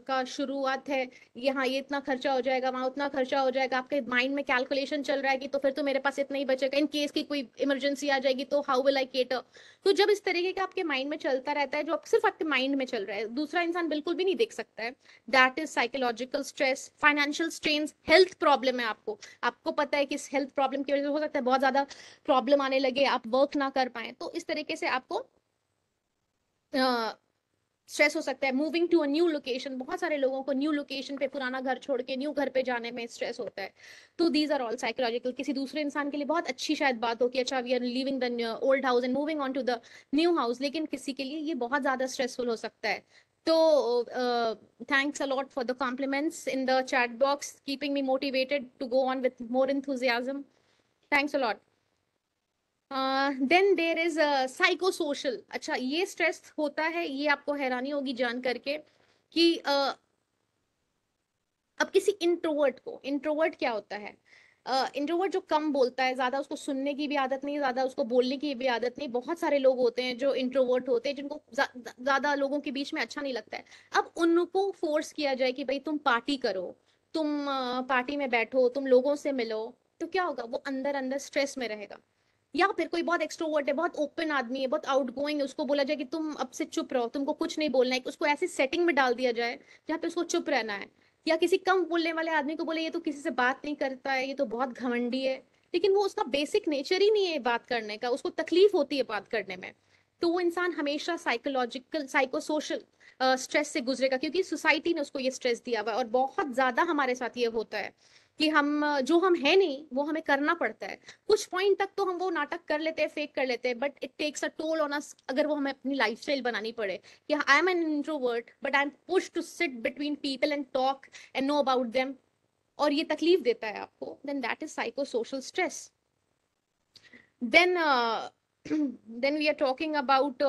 का शुरुआत है, यहाँ ये इतना खर्चा हो जाएगा, वहां उतना खर्चा हो जाएगा, आपके माइंड में कैलकुलेशन चल रहा है कि तो फिर तो मेरे पास इतना ही बचेगा, इन केस की कोई इमरजेंसी आ जाएगी तो हाउ विल आई केटर। तो जब इस तरीके का आपके माइंड में चलता रहता है, जो सिर्फ आपके माइंड में चल रहा है, दूसरा इंसान बिल्कुल भी नहीं देख सकता है, that is psychological stress. Financial strains, health problem है आपको, आपको पता है कि इस हेल्थ प्रॉब्लम की वजह से हो सकता है बहुत ज्यादा प्रॉब्लम आने लगे, आप वर्क ना कर पाए, तो इस तरीके से आपको स्ट्रेस हो सकता है। Moving to a new location, बहुत सारे लोगों को न्यू लोकेशन पे, पुराना घर छोड़ के न्यू घर पे जाने में स्ट्रेस होता है, तो दीज आर ऑल साइकोलॉजिकल। किसी दूसरे इंसान के लिए बहुत अच्छी शायद बात हो कि अच्छा we are living the old house and moving on to the new house, लेकिन किसी के लिए ये बहुत ज्यादा स्ट्रेसफुल हो सकता है। तो thanks a lot for the compliments in the chat box, keeping me motivated to go on with more enthusiasm. Thanks a lot. Then there is psycho social. अच्छा, ये स्ट्रेस होता है, ये आपको हैरानी होगी जान करके कि अब किसी इंट्रोवर्ट को, इंट्रोवर्ट क्या होता है, इंट्रोवर्ट जो कम बोलता है, ज्यादा उसको सुनने की भी आदत नहीं, ज्यादा उसको बोलने की भी आदत नहीं, बहुत सारे लोग होते हैं जो इंट्रोवर्ट होते हैं जिनको ज्यादा लोगों के बीच में अच्छा नहीं लगता है। अब उनको फोर्स किया जाए कि भाई तुम पार्टी करो, तुम पार्टी में बैठो, तुम लोगों से मिलो, तो क्या होगा, वो अंदर अंदर स्ट्रेस में रहेगा। या फिर कोई बहुत एक्सट्रोवर्ट है, बहुत ओपन आदमी है, बहुत आउटगोइंग है, उसको बोला जाए कि तुम अब से चुप रहो, तुमको कुछ नहीं बोलना है, उसको ऐसी सेटिंग में डाल दिया जाए जहाँ पे उसको चुप रहना है। या किसी कम बोलने वाले आदमी को बोले ये तो किसी से बात नहीं करता है, ये तो बहुत घमंडी है, लेकिन वो उसका बेसिक नेचर ही नहीं है बात करने का, उसको तकलीफ होती है बात करने में, तो वो इंसान हमेशा साइकोलॉजिकल साइको सोशल स्ट्रेस से गुजरेगा, क्योंकि सोसाइटी ने उसको ये स्ट्रेस दिया हुआ है, और बहुत ज्यादा हमारे साथ ये होता है कि हम जो हम है नहीं वो हमें करना पड़ता है। कुछ पॉइंट तक तो हम वो नाटक कर लेते हैं, फेक कर लेते हैं, but it takes a toll on us, अगर वो हमें अपनी लाइफस्टाइल बनानी पड़े कि I am an introvert but I am push to sit between people and talk and know about them, और ये तकलीफ देता है आपको, then that is psycho social stress. Then then we are talking about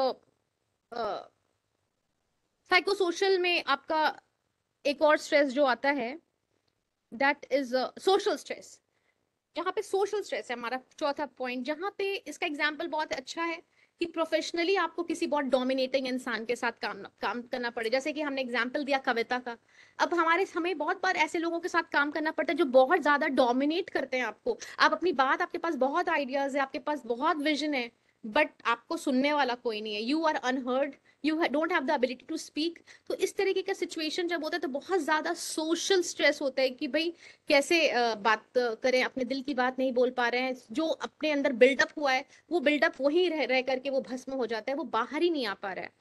psycho social में आपका एक और स्ट्रेस जो आता है, दैट इज सोशल स्ट्रेस। जहाँ पे सोशल स्ट्रेस है हमारा चौथा पॉइंट, जहाँ पे इसका एग्जाम्पल बहुत अच्छा है कि प्रोफेशनली आपको किसी बहुत डोमिनेटिंग इंसान के साथ काम करना पड़े, जैसे कि हमने एग्जाम्पल दिया कविता का। अब हमें बहुत बार ऐसे लोगों के साथ काम करना पड़ता है जो बहुत ज्यादा डोमिनेट करते हैं आपको, आप अपनी बात, आपके पास बहुत आइडियाज है, आपके पास बहुत विजन है, बट आपको सुनने वाला कोई नहीं है, you are unheard, you don't have the ability to speak. तो इस तरीके का सिचुएशन जब होता है तो बहुत ज्यादा सोशल स्ट्रेस होता है कि भाई कैसे बात करें, अपने दिल की बात नहीं बोल पा रहे हैं, जो अपने अंदर बिल्डअप हुआ है वो बिल्डअप वहीं रह करके वो भस्म हो जाता है, वो बाहर ही नहीं आ पा रहा है।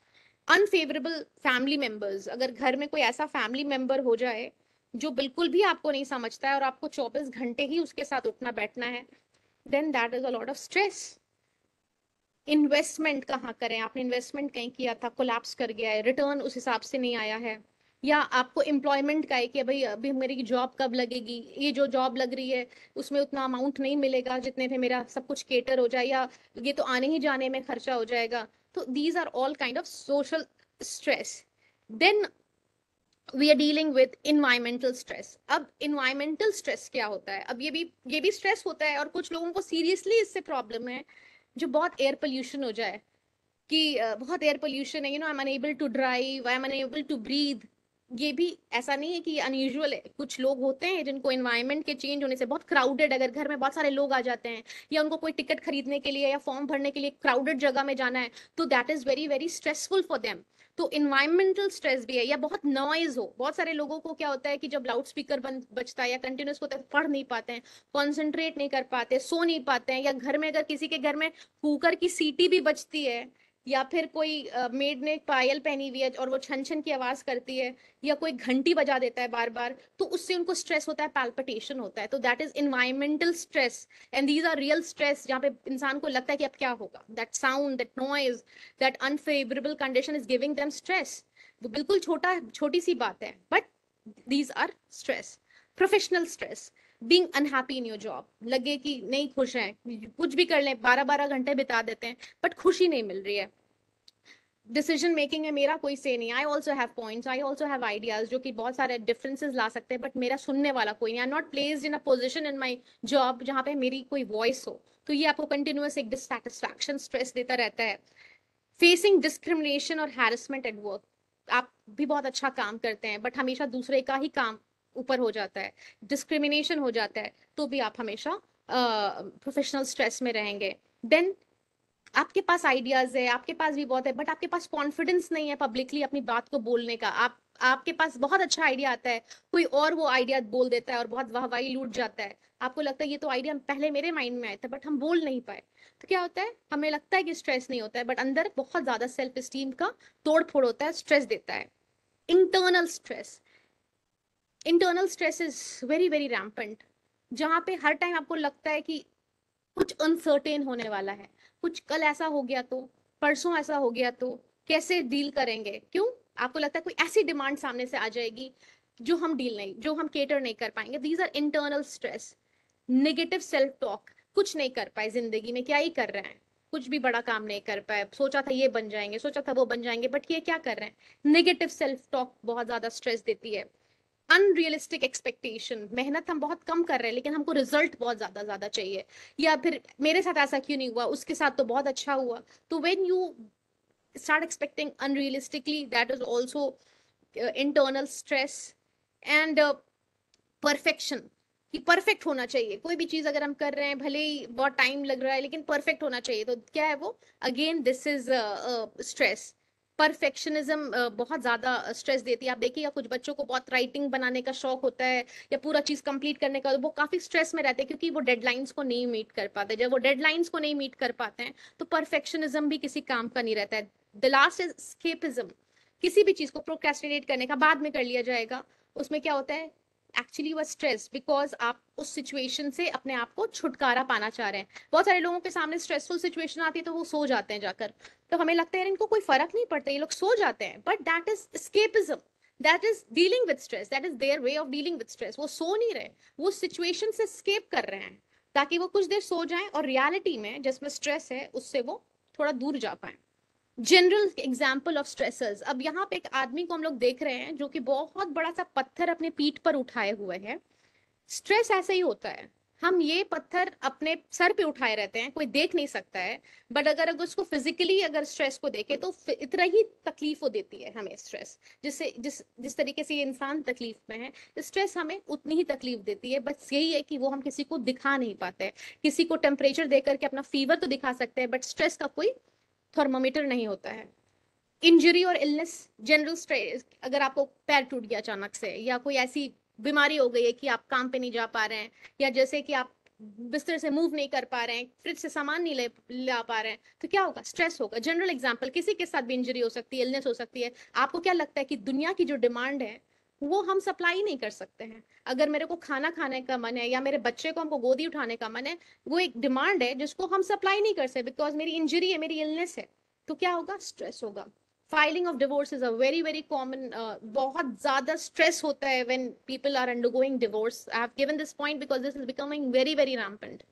अनफेवरेबल फैमिली मेंबर्स, अगर घर में कोई ऐसा फैमिली मेंबर हो जाए जो बिल्कुल भी आपको नहीं समझता है और आपको 24 घंटे ही उसके साथ उठना बैठना है, then that is a lot of stress. Investment कहाँ करें, आपने इन्वेस्टमेंट कहीं किया था, कोलैप्स कर गया है, रिटर्न उस हिसाब से नहीं आया है, या आपको एम्प्लॉयमेंट का है कि भाई अभी मेरी जॉब कब लगेगी, ये जो जॉब लग रही है उसमें उतना अमाउंट नहीं मिलेगा जितने में मेरा सब कुछ केटर हो जाए, या ये तो आने ही जाने में खर्चा हो जाएगा, तो these are all kind of social stress. Then we are dealing with environmental stress. अब इन्वायरमेंटल स्ट्रेस क्या होता है, अब ये भी स्ट्रेस होता है, और कुछ लोगों को सीरियसली इससे प्रॉब्लम है, जो बहुत एयर पोल्यूशन हो जाए कि बहुत एयर पोल्यूशन है, you know, I am unable to drive, I am unable to breathe. ये भी ऐसा नहीं है कि अनयूजुअल है, कुछ लोग होते हैं जिनको एनवायरनमेंट के चेंज होने से, बहुत क्राउडेड, अगर घर में बहुत सारे लोग आ जाते हैं, या उनको कोई टिकट खरीदने के लिए या फॉर्म भरने के लिए क्राउडेड जगह में जाना है, तो that is very very stressful for them. तो इन्वायरमेंटल स्ट्रेस भी है, या बहुत नॉइज हो, बहुत सारे लोगों को क्या होता है कि जब लाउड स्पीकर बजता है या कंटिन्यूस होता है, पढ़ नहीं पाते हैं, कॉन्सेंट्रेट नहीं कर पाते, सो नहीं पाते हैं, या घर में अगर किसी के घर में कुकर की सीटी भी बजती है या फिर कोई मेड ने पायल पहनी हुई है और वो छन छन की आवाज करती है, या कोई घंटी बजा देता है बार बार, तो उससे उनको स्ट्रेस होता है, पैल्पिटेशन होता है। तो that is environmental stress, and these are real stress, जहाँ पे इंसान को लगता है कि अब क्या होगा, that sound, that noise, that unfavourable condition is giving them stress. वो बिल्कुल छोटी सी बात है, but these are stress. Professional stress, being unhappy in your job, लगे कि नहीं खुश हैं, कुछ भी कर लें, 12 12 घंटे बिता देते हैं बट खुशी नहीं मिल रही है। डिसीजन मेकिंग में मेरा कोई से नहीं, I also have points, I also have ideas जो कि बहुत सारे डिफरेंसेस ला सकते हैं, बट मेरा सुनने वाला कोई नहीं। I am not placed in a position in my job जहाँ पे मेरी कोई वॉइस हो। तो ये आपको कंटिन्यूअस एक डिससेटिस्फैक्शन, स्ट्रेस देता रहता है। फेसिंग डिस्क्रिमिनेशन और हैरेसमेंट एट वर्क, आप भी बहुत अच्छा काम करते हैं बट हमेशा दूसरे का ही काम ऊपर हो जाता है, डिस्क्रिमिनेशन हो जाता है, तो भी आप हमेशा प्रोफेशनल स्ट्रेस में रहेंगे। देन आपके पास आइडियाज है, आपके पास भी बहुत है, बट आपके पास कॉन्फिडेंस नहीं है पब्लिकली अपनी बात को बोलने का। आपके पास बहुत अच्छा आइडिया आता है, कोई और वो आइडिया बोल देता है और बहुत वाहवाही लूट जाता है, आपको लगता है ये तो आइडिया पहले मेरे माइंड में आया था बट हम बोल नहीं पाए। तो क्या होता है, हमें लगता है कि स्ट्रेस नहीं होता है बट अंदर बहुत ज्यादा सेल्फ एस्टीम का तोड़ फोड़ होता है, स्ट्रेस देता है। Internal stress, internal stress is very very rampant, जहां पे हर टाइम आपको लगता है कि कुछ अनसर्टेन होने वाला है, कुछ कल ऐसा हो गया तो, परसों ऐसा हो गया तो, कैसे डील करेंगे, क्यों, आपको लगता है कोई ऐसी डिमांड सामने से आ जाएगी जो हम केटर नहीं कर पाएंगे। These are internal stress. Negative self talk, कुछ नहीं कर पाए जिंदगी में, क्या ही कर रहे हैं, कुछ भी बड़ा काम नहीं कर पाए, सोचा था ये बन जाएंगे, सोचा था वो बन जाएंगे, बट ये क्या कर रहे हैं। नेगेटिव सेल्फ टॉक बहुत ज्यादा स्ट्रेस देती है। अनरियलिस्टिक एक्सपेक्टेशन, मेहनत हम बहुत कम कर रहे हैं लेकिन हमको रिजल्ट बहुत ज्यादा ज्यादा चाहिए, या फिर मेरे साथ ऐसा क्यों नहीं हुआ, उसके साथ तो बहुत अच्छा हुआ। तो when you start expecting unrealistically, that is also internal stress. And perfection, कि परफेक्ट होना चाहिए, कोई भी चीज अगर हम कर रहे हैं भले ही बहुत टाइम लग रहा है लेकिन परफेक्ट होना चाहिए, तो क्या है वो, again this is stress. Perfectionism बहुत ज्यादा स्ट्रेस देती है। आप देखिएगा कुछ बच्चों को बहुत राइटिंग बनाने का शौक होता है या पूरा चीज कंप्लीट करने का, तो वो काफी स्ट्रेस में रहते हैं क्योंकि वो डेडलाइंस को नहीं मीट कर पाते। जब वो डेडलाइंस को नहीं मीट कर पाते हैं तो परफेक्शनिज्म भी किसी काम का नहीं रहता है। द लास्ट इज स्केपिज्म, किसी भी चीज को प्रोक्रेस्टिनेट करने का, बाद में कर लिया जाएगा, उसमें क्या होता है, एक्चुअली वो स्ट्रेस, बिकॉज आप उस सिचुएशन से अपने आप को छुटकारा पाना चाह रहे हैं। बहुत सारे लोगों के सामने स्ट्रेसफुल सिचुएशन आती है तो वो सो जाते हैं जाकर, तो हमें लगता है यार इनको कोई फर्क नहीं पड़ता, ये लोग सो जाते हैं, but that is escapism, that is dealing with stress, that is their way of dealing with stress. वो सो नहीं रहे, वो सिचुएशन से स्केप कर रहे हैं ताकि वो कुछ देर सो जाएं और रियलिटी में जिसमें स्ट्रेस है उससे वो थोड़ा दूर जा पाए। जनरल एग्जाम्पल ऑफ स्ट्रेसर्स, अब यहाँ पे एक आदमी को हम लोग देख रहे हैं जो कि बहुत बड़ा सा पत्थर अपने पीठ पर उठाए हुए है। स्ट्रेस ऐसे ही होता है, हम ये पत्थर अपने सर पे उठाए रहते हैं, कोई देख नहीं सकता है, बट अगर उसको फिजिकली अगर स्ट्रेस को देखे तो इतना ही तकलीफ वो देती है हमें स्ट्रेस, जिससे जिस जिस तरीके से ये इंसान तकलीफ में है, स्ट्रेस हमें उतनी ही तकलीफ देती है। बस यही है कि वो हम किसी को दिखा नहीं पाते हैं। किसी को टेम्परेचर देकर के अपना फीवर तो दिखा सकते हैं बट स्ट्रेस का कोई थर्मामीटर नहीं होता है। इंजरी और इलनेस, जनरल स्ट्रेस, अगर आपको पैर टूट गया अचानक से या कोई ऐसी बीमारी हो गई है कि आप काम पे नहीं जा पा रहे हैं, या जैसे कि आप बिस्तर से मूव नहीं कर पा रहे हैं, फ्रिज से सामान नहीं ले ला पा रहे हैं, तो क्या होगा, स्ट्रेस होगा। जनरल एग्जांपल, किसी के साथ भी इंजरी हो सकती है, इलनेस हो सकती है। आपको क्या लगता है कि दुनिया की जो डिमांड है वो हम सप्लाई नहीं कर सकते हैं। अगर मेरे को खाना खाने का मन है या मेरे बच्चे को हमको गोदी उठाने का मन है, वो एक डिमांड है जिसको हम सप्लाई नहीं कर सकते बिकॉज मेरी इंजरी है, मेरी इलनेस है। तो क्या होगा, स्ट्रेस होगा। Filing of divorce is a very very common, बहुत ज्यादा स्ट्रेस होता है when people are undergoing divorce. I have given this point because this is becoming very very rampant.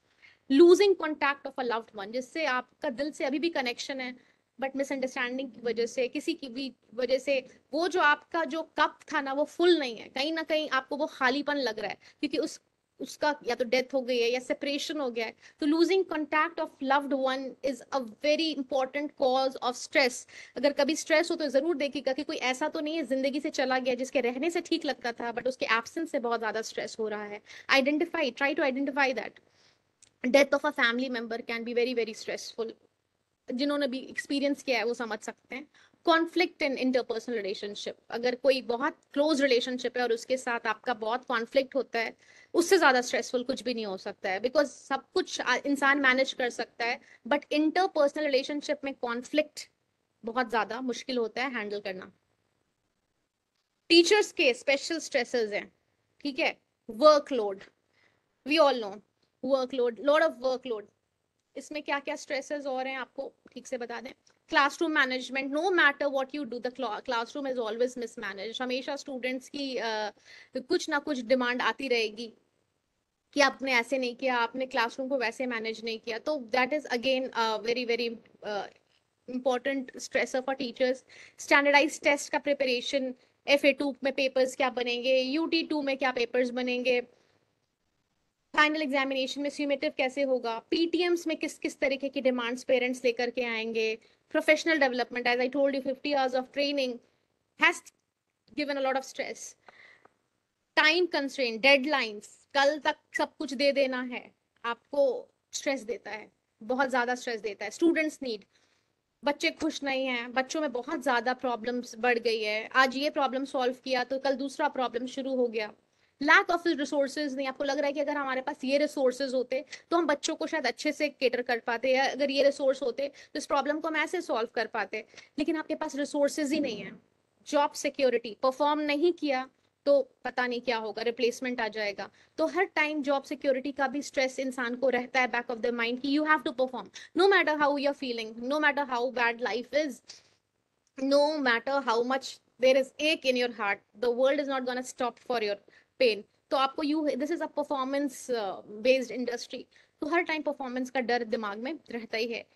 Losing contact of a loved one, जिससे आपका दिल से अभी भी कनेक्शन है बट मिसअंडरस्टैंडिंग की वजह से, किसी की भी वजह से, वो जो आपका जो कप था ना वो फुल नहीं है, कहीं ना कहीं आपको वो खालीपन लग रहा है क्योंकि उसका या तो डेथ हो गई है या सेपरेशन हो गया है। तो losing contact of loved one is a very important cause of stress. अगर कभी स्ट्रेस हो तो जरूर देखिएगा कि कोई ऐसा तो नहीं है जिंदगी से चला गया जिसके रहने से ठीक लगता था बट उसके एब्सेंस से बहुत ज्यादा स्ट्रेस हो रहा है। Identify, try to identify that. Death of a family member can be very very stressful, जिन्होंने भी एक्सपीरियंस किया है वो समझ सकते हैं। कॉन्फ्लिक्ट इन इंटरपर्सनल रिलेशनशिप, अगर कोई बहुत क्लोज रिलेशनशिप है और उसके साथ आपका बहुत कॉन्फ्लिक्ट होता है, उससे ज्यादा स्ट्रेसफुल कुछ भी नहीं हो सकता है बिकॉज सब कुछ इंसान मैनेज कर सकता है, बट इंटरपर्सनल रिलेशनशिप में कॉन्फ्लिक्ट बहुत ज्यादा मुश्किल होता है हैंडल करना। टीचर्स के स्पेशल स्ट्रेसेस हैं, ठीक है। Workload, we all know, workload, lot of workload. इसमें क्या क्या स्ट्रेसेस और हैं आपको ठीक से बता दें। Classroom management, no matter what you do the classroom is always mismanage. हमेशा स्टूडेंट्स की कुछ ना कुछ डिमांड आती रहेगी कि आपने ऐसे नहीं किया, आपने क्लासरूम को वैसे मैनेज नहीं किया, तो that is again very very important stressor for teachers. Standardise test का प्रिपरेशन, FA2 में पेपर्स क्या बनेंगे, UT2 में क्या पेपर्स बनेंगे, फाइनल एग्जामिनेशन में स्यूमेटिव कैसे होगा, PTMs में किस किस तरीके की डिमांड्स पेरेंट्स लेकर के आएंगे, professional development, as I told you 50 hours of training has given a lot of stress. Time constraint, deadlines, कल तक सब कुछ दे देना है, आपको स्ट्रेस देता है, बहुत ज्यादा स्ट्रेस देता है। स्टूडेंट्स नीड, बच्चे खुश नहीं हैं, बच्चों में बहुत ज्यादा प्रॉब्लम्स बढ़ गई है, आज ये प्रॉब्लम सॉल्व किया तो कल दूसरा प्रॉब्लम शुरू हो गया। लैक ऑफ रिसोर्सेज नहीं, आपको लग रहा है कि अगर हमारे पास ये रिसोर्सेज होते तो हम बच्चों को शायद अच्छे से केटर कर पाते, या अगर ये रिसोर्स होते तो इस प्रॉब्लम को हम ऐसे सॉल्व कर पाते, लेकिन आपके पास रिसोर्सेज ही नहीं है। जॉब सिक्योरिटी, परफॉर्म नहीं किया तो पता नहीं क्या होगा, रिप्लेसमेंट आ जाएगा। तो हर टाइम जॉब सिक्योरिटी का भी स्ट्रेस इंसान को रहता है बैक ऑफ द माइंड कि you have to perform, no matter how you're feeling, no matter how bad life is, no matter how much there is ache in your heart, the world is not going to stop for your pain. तो आपको you, this is a performance based industry, तो हर time performance का डर दिमाग में रहता ही है।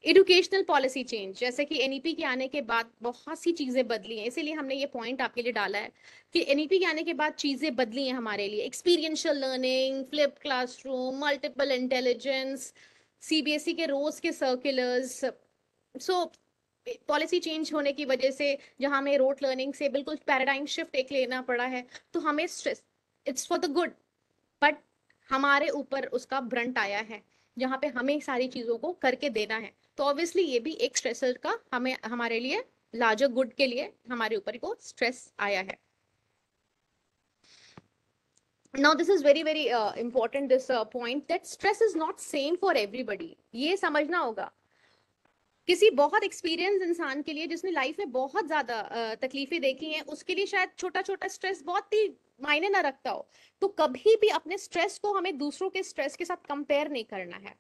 Educational policy change, जैसे कि NEP के आने के बाद बहुत सी चीजें बदली हैं, इसीलिए हमने ये पॉइंट आपके लिए डाला है कि NEP के आने के बाद चीजें बदली हैं हमारे लिए। Experiential learning, flip classroom, multiple intelligence, CBSE के रोज के सर्कुलर्स, सो पॉलिसी चेंज होने की वजह से जहां हमें रोट लर्निंग से बिल्कुल पैराडाइम शिफ्ट एक लेना पड़ा है, तो हमें stress, it's for the good, but हमारे ऊपर उसका ब्रंट आया है जहाँ पे हमें सारी चीजों को करके देना है। तो ऑब्वियसली ये भी एक स्ट्रेसर का हमें, हमारे लिए लार्जर गुड के लिए हमारे ऊपर को स्ट्रेस आया है। Now this is very very important, this point that stress is not same for everybody, ये समझना होगा। किसी बहुत एक्सपीरियंस इंसान के लिए जिसने लाइफ में बहुत ज्यादा तकलीफें देखी हैं, उसके लिए शायद छोटा छोटा स्ट्रेस बहुत ही मायने ना रखता हो। तो कभी भी अपने स्ट्रेस को हमें दूसरों के स्ट्रेस के साथ कंपेयर नहीं करना है।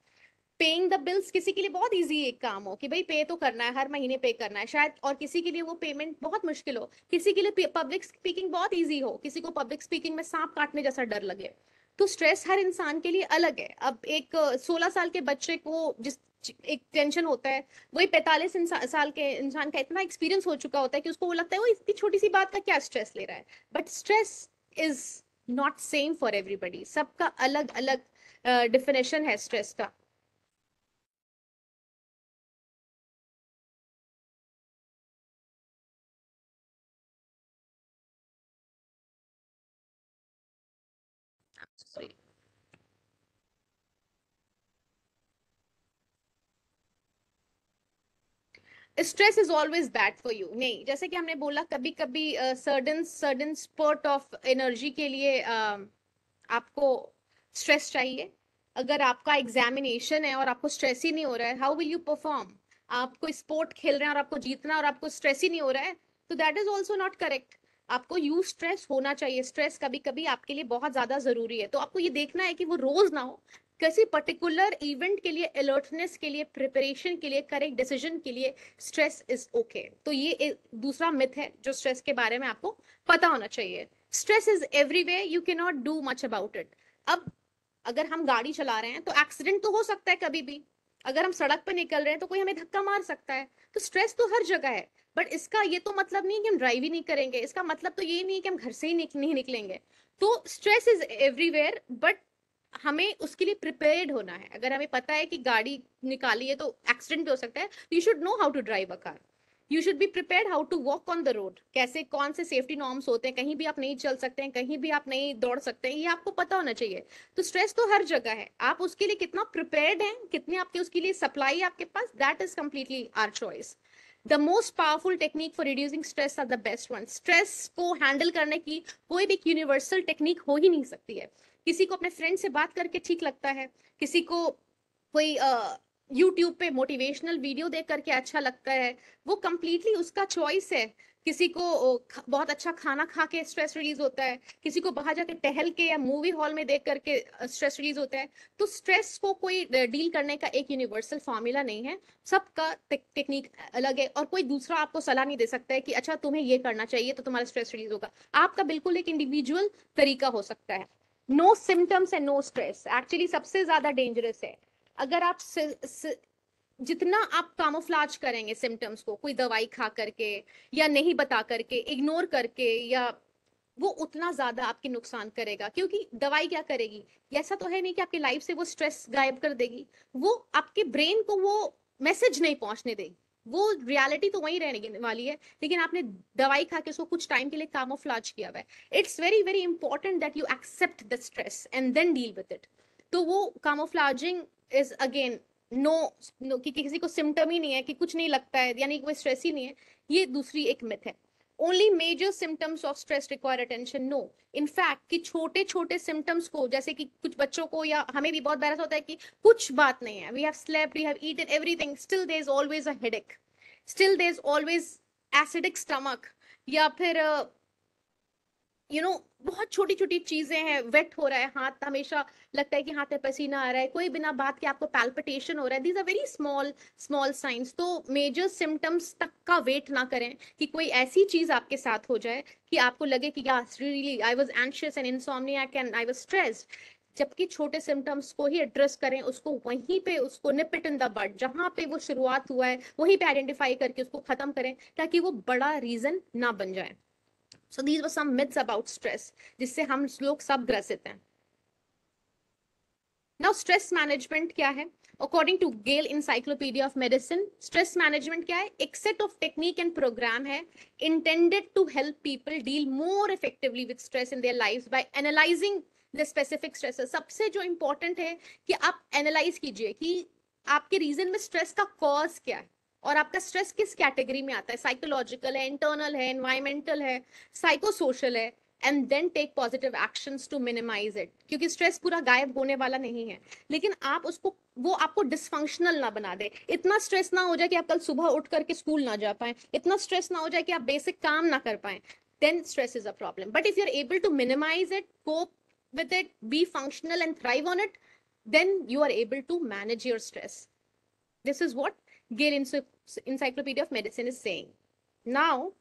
पेइंग द बिल्स किसी के लिए बहुत इजी एक काम हो कि भाई पे तो करना है, हर महीने पे करना है शायद, और किसी के लिए वो पेमेंट बहुत मुश्किल हो, किसी के लिए पब्लिक स्पीकिंग बहुत इजी हो, किसी को पब्लिक स्पीकिंग में सांप काटने जैसा डर लगे। तो स्ट्रेस हर इंसान के लिए अलग है। अब एक 16 साल के बच्चे को जिस एक टेंशन होता है, वही 45 साल के इंसान का इतना एक्सपीरियंस हो चुका होता है कि उसको वो लगता है वो इतनी छोटी सी बात का क्या स्ट्रेस ले रहा है। But stress is not same for everybody, सबका अलग अलग डिफिनेशन है स्ट्रेस का। Sorry. Stress is always bad for you नहीं, जैसे कि हमने बोला कभी कभी certain certain spurt of energy के लिए आपको स्ट्रेस चाहिए। अगर आपका एग्जामिनेशन है और आपको स्ट्रेस ही नहीं हो रहा है, हाउ विल यू परफॉर्म। आपको स्पोर्ट खेल रहे हैं और आपको जीतना है और आपको स्ट्रेस ही नहीं हो रहा है, तो that is also not correct. आपको यू स्ट्रेस होना चाहिए, स्ट्रेस कभी कभी आपके लिए बहुत ज्यादा जरूरी है, तो आपको ये देखना है कि वो रोज ना हो, किसी पर्टिकुलर इवेंट के लिए, अलर्टनेस के लिए, प्रिपरेशन के लिए, करेक्ट डिसीजन के लिए स्ट्रेस इज ओके। तो ये एक दूसरा मिथ है जो स्ट्रेस के बारे में आपको पता होना चाहिए। Stress is everywhere, you can not do much about it. अब अगर हम गाड़ी चला रहे हैं तो एक्सीडेंट तो हो सकता है कभी भी, अगर हम सड़क पर निकल रहे हैं तो कोई हमें धक्का मार सकता है, तो स्ट्रेस तो हर जगह है। बट इसका ये तो मतलब नहीं कि हम ड्राइव ही नहीं करेंगे, इसका मतलब तो ये नहीं कि हम घर से ही नहीं निकलेंगे। तो स्ट्रेस इज एवरीवेयर, बट हमें उसके लिए प्रिपेयर्ड होना है। अगर हमें पता है कि गाड़ी निकाली है तो एक्सीडेंट भी हो सकता है, you should know how to drive a car, you should be prepared how to walk on the road, कैसे कौन से सेफ्टी नॉर्म्स होते हैं, कहीं भी आप नहीं चल सकते हैं, कहीं भी आप नहीं दौड़ सकते हैं, ये आपको पता होना चाहिए। तो स्ट्रेस तो हर जगह है, आप उसके लिए कितना प्रिपेयर्ड हैं, कितनी आपके उसके लिए सप्लाई है आपके पास, that is completely our choice. The most powerful technique for reducing stress are the best one. Stress को हैंडल करने की कोई भी यूनिवर्सल टेक्निक हो ही नहीं सकती है। किसी को अपने फ्रेंड से बात करके ठीक लगता है, किसी को कोई यूट्यूब पे मोटिवेशनल वीडियो देख करके अच्छा लगता है, वो कंप्लीटली उसका चॉइस है। किसी को बहुत अच्छा खाना खा के स्ट्रेस रिलीज होता है, किसी को बाहर जाके टहल के या मूवी हॉल में देख करके स्ट्रेस रिलीज होता है। तो स्ट्रेस को कोई डील करने का एक यूनिवर्सल फॉर्मूला नहीं है, सबका टेक्निक अलग है, और कोई दूसरा आपको सलाह नहीं दे सकता है कि अच्छा तुम्हें ये करना चाहिए तो तुम्हारा स्ट्रेस रिलीज होगा। आपका बिल्कुल एक इंडिविजुअल तरीका हो सकता है। No symptoms and no stress actually सबसे ज्यादा डेंजरस है। अगर आप जितना आप कामोफ्लाज करेंगे सिम्टम्स को, कोई दवाई खा करके या नहीं बता करके, इग्नोर करके, या वो उतना ज्यादा आपके नुकसान करेगा। क्योंकि दवाई क्या करेगी, ऐसा तो है नहीं कि आपकी लाइफ से वो स्ट्रेस गायब कर देगी, वो आपके ब्रेन को वो मैसेज नहीं पहुंचने देगी, वो रियलिटी तो वही रहने वाली है, लेकिन आपने दवाई खा के उसको कुछ टाइम के लिए कामोफ्लाज किया हुआ है। It's very very important that you accept the stress and then deal with it. तो वो camouflaging is again no, no कि किसी को सिम्टम ही नहीं है, कि कुछ नहीं लगता है यानी कोई स्ट्रेस ही नहीं है, ये दूसरी एक मिथ है। Only major symptoms of stress require attention, no. In fact कि छोटे छोटे सिम्टम्स को, जैसे कि कुछ बच्चों को या हमें भी बहुत बैरस होता है कि कुछ बात नहीं है, we have slept, we have eaten everything, still there is always a headache, still there is always acidic stomach, या फिर बहुत छोटी छोटी चीजें हैं, वेट हो रहा है हाथ, हमेशा लगता है कि हाथ में पसीना आ रहा है, कोई बिना बात के आपको पैल्पिटेशन हो रहा है, these are very small small signs. तो मेजर सिम्टम्स तक का वेट ना करें कि कोई ऐसी चीज आपके साथ हो जाए कि आपको लगे कि yes really I was anxious and insomniac and I was stressed. जबकि छोटे सिम्टम्स को ही एड्रेस करें, उसको वहीं पे उसको निप इट इन द बड, जहां पे वो शुरुआत हुआ है वहीं पे आइडेंटिफाई करके उसको खत्म करें, ताकि वो बड़ा रीजन ना बन जाए। So these were some myths about stress जिससे हम लोग सब ग्रसित हैं। Now stress management क्या है? According to Gale Encyclopedia of Medicine, stress management क्या है? एक set of technique and program है intended to help people deal more effectively with stress in their lives by analyzing the specific stresses। सबसे जो important है कि आप analyze कीजिए कि आपके रीजन में स्ट्रेस का कॉज क्या है, और आपका स्ट्रेस किस कैटेगरी में आता है, साइकोलॉजिकल है, इंटरनल है, एनवायरमेंटल है, साइको सोशल है, and then take positive actions to minimise it. क्योंकि स्ट्रेस पूरा गायब होने वाला नहीं है, लेकिन आप उसको, वो आपको डिसफंक्शनल ना बना दे। इतना स्ट्रेस ना हो जाए कि आप कल सुबह उठ करके स्कूल ना जा पाए, इतना स्ट्रेस ना हो जाए कि आप बेसिक काम ना कर पाए, then stress is a problem. But if you're able to minimize it, cope with it, be functional and thrive on it, then you are able to manage your stress. This is what Gale Encyclopedia of Medicine is saying. Now,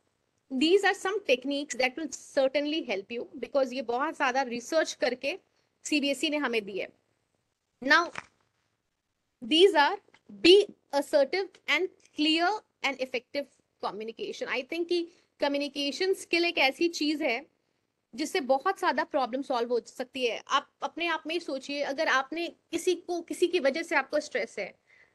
these are some techniques that will certainly help you, because ये बहुत ज़्यादा research करके CBSE ने हमें दी है. Now, these are be assertive and clear and effective communication. I think कि communication skill एक ऐसी चीज है जिससे बहुत ज्यादा प्रॉब्लम सॉल्व हो सकती है। आप अपने आप में ही सोचिए, अगर आपने किसी की वजह से आपको स्ट्रेस है,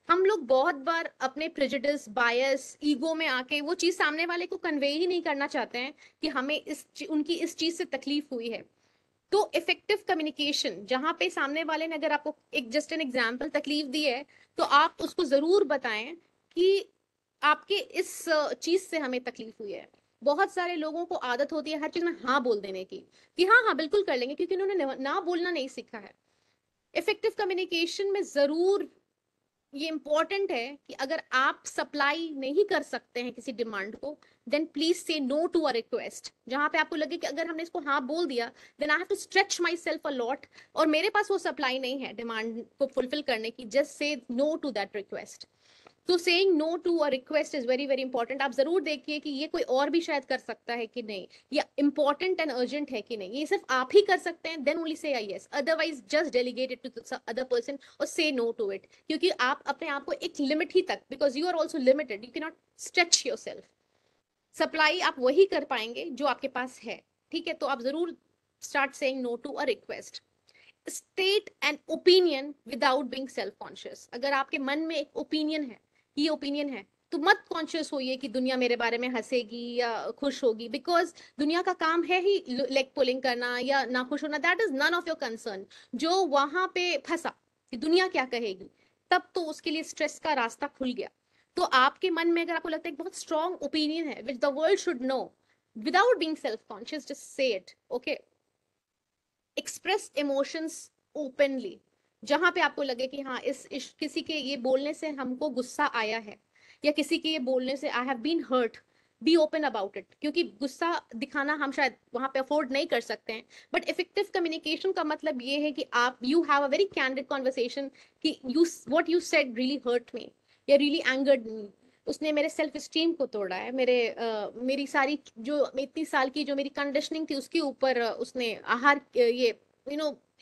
हम लोग बहुत बार अपने प्रेजुडिस, बायस, ईगो में आके वो चीज सामने वाले को कन्वे ही नहीं करना चाहते हैं कि हमें उनकी इस चीज से तकलीफ हुई है। तो इफेक्टिव कम्युनिकेशन, जहां पे सामने वाले ने अगर आपको एक जस्ट एन एग्जांपल तकलीफ दी है, तो आप उसको जरूर बताएं कि आपके इस चीज से हमें तकलीफ हुई है। बहुत सारे लोगों को आदत होती है हर चीज में हाँ बोल देने की, कि हाँ हाँ बिल्कुल कर लेंगे, क्योंकि उन्होंने ना बोलना नहीं सीखा है। इफेक्टिव कम्युनिकेशन में जरूर ये इंपॉर्टेंट है कि अगर आप सप्लाई नहीं कर सकते हैं किसी डिमांड को, देन प्लीज से नो टू अ रिक्वेस्ट। जहां पे आपको लगे कि अगर हमने इसको हाँ बोल दिया, then I have to stretch myself a lot, और मेरे पास वो सप्लाई नहीं है डिमांड को फुलफिल करने की, just say no to that request. तो saying no to a request is very very important. आप जरूर देखिए कि ये कोई और भी शायद कर सकता है कि नहीं, या इंपॉर्टेंट एंड अर्जेंट है कि नहीं, ये सिर्फ आप ही कर सकते हैं, then only say yes, otherwise just delegate it to other person और से नो टू इट। क्योंकि आप अपने आप को एक लिमिट ही तक, because you are also limited, you can not stretch yourself. Supply आप वही कर पाएंगे जो आपके पास है, ठीक है? तो आप जरूर start saying no to a request. State an opinion without being self conscious. अगर आपके मन में एक ओपिनियन है, ये ओपिनियन है, तो मत कॉन्शियस होइए कि दुनिया मेरे बारे में हंसेगी या खुश होगी, बिकॉज दुनिया का काम है ही लेग पुलिंग करना या ना खुश होना, that is none of your concern. जो वहां पे फंसा कि दुनिया क्या कहेगी, तब तो उसके लिए स्ट्रेस का रास्ता खुल गया। तो आपके मन में अगर आपको लगता है बहुत स्ट्रॉन्ग ओपिनियन है which the world should know, without being self conscious, just say it, okay? Express emotions openly. जहां पे आपको लगे कि हाँ इस किसी के ये बोलने से हमको गुस्सा आया है, या किसी के ये बोलने से I have been hurt, be open about it. क्योंकि गुस्सा दिखाना हम शायद वहां पे अफोर्ड नहीं कर सकते हैं, बट इफेक्टिव कम्युनिकेशन का मतलब ये है कि आप you have a very candid conversation कि you what you said really hurt me या रियली एंगर्ड मी, उसने मेरे सेल्फ स्टीम को तोड़ा है, मेरी सारी जो इतनी साल की जो मेरी कंडीशनिंग थी उसके ऊपर उसने आहार ये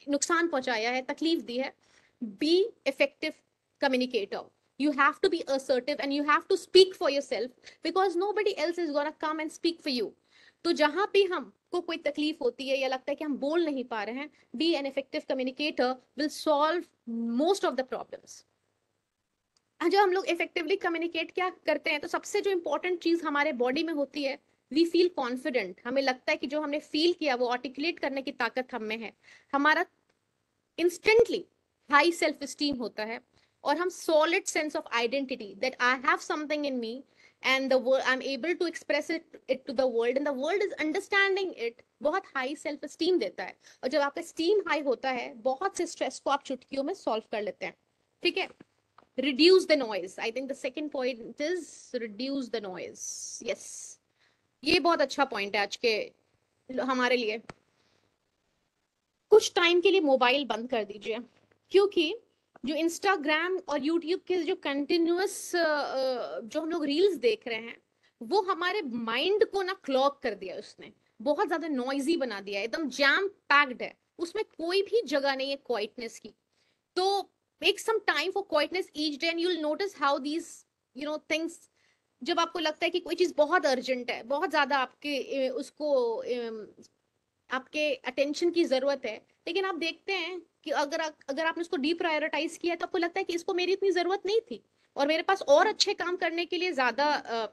नुकसान पहुंचाया है, तकलीफ दी है। Be effective communicator, you have to be assertive and you have to speak for yourself because nobody else is gonna come and speak for you। तो जहां भी हमको कोई तकलीफ होती है या लगता है कि हम बोल नहीं पा रहे हैं, be an effective communicator will solve most of the problems. जब हम लोग इफेक्टिवली कम्युनिकेट क्या करते हैं, तो सबसे जो इंपॉर्टेंट चीज हमारे बॉडी में होती है, वी फील कॉन्फिडेंट। हमें लगता है कि जो हमने फील किया वो आर्टिकुलेट करने की ताकत हम में है। हमारा इंस्टेंटली हाई सेल्फ स्टीम होता है, और हम solid sense of identity that I have something in me and the world I am able to express it to the world and the world is understanding it, बहुत high self esteem देता है। और जब आपका steam high होता है, बहुत से स्ट्रेस को आप चुटकियों में सॉल्व कर लेते हैं। ठीक है, reduce the noise, I think the second point is reduce the noise। yes, ये बहुत अच्छा पॉइंट है आज के हमारे लिए। कुछ टाइम के लिए मोबाइल बंद कर दीजिए, क्योंकि जो इंस्टाग्राम और यूट्यूब के जो कंटिन्यूअस जो हम लोग रील्स देख रहे हैं, वो हमारे माइंड को ना क्लॉग कर दिया उसने, बहुत ज्यादा नॉइजी बना दिया है, एकदम जैम पैक्ड है, उसमें कोई भी जगह नहीं है क्वाइटनेस की। तो make some time for quietness each day and you'll notice how these things, जब आपको लगता है कि कोई चीज बहुत अर्जेंट है, बहुत ज्यादा आपके उसको आपके अटेंशन की जरूरत है, लेकिन आप देखते हैं कि अगर आपने उसको डीप्रायोरिटाइज किया तो आपको लगता है कि इसको मेरी इतनी जरूरत नहीं थी, और मेरे पास और अच्छे काम करने के लिए ज्यादा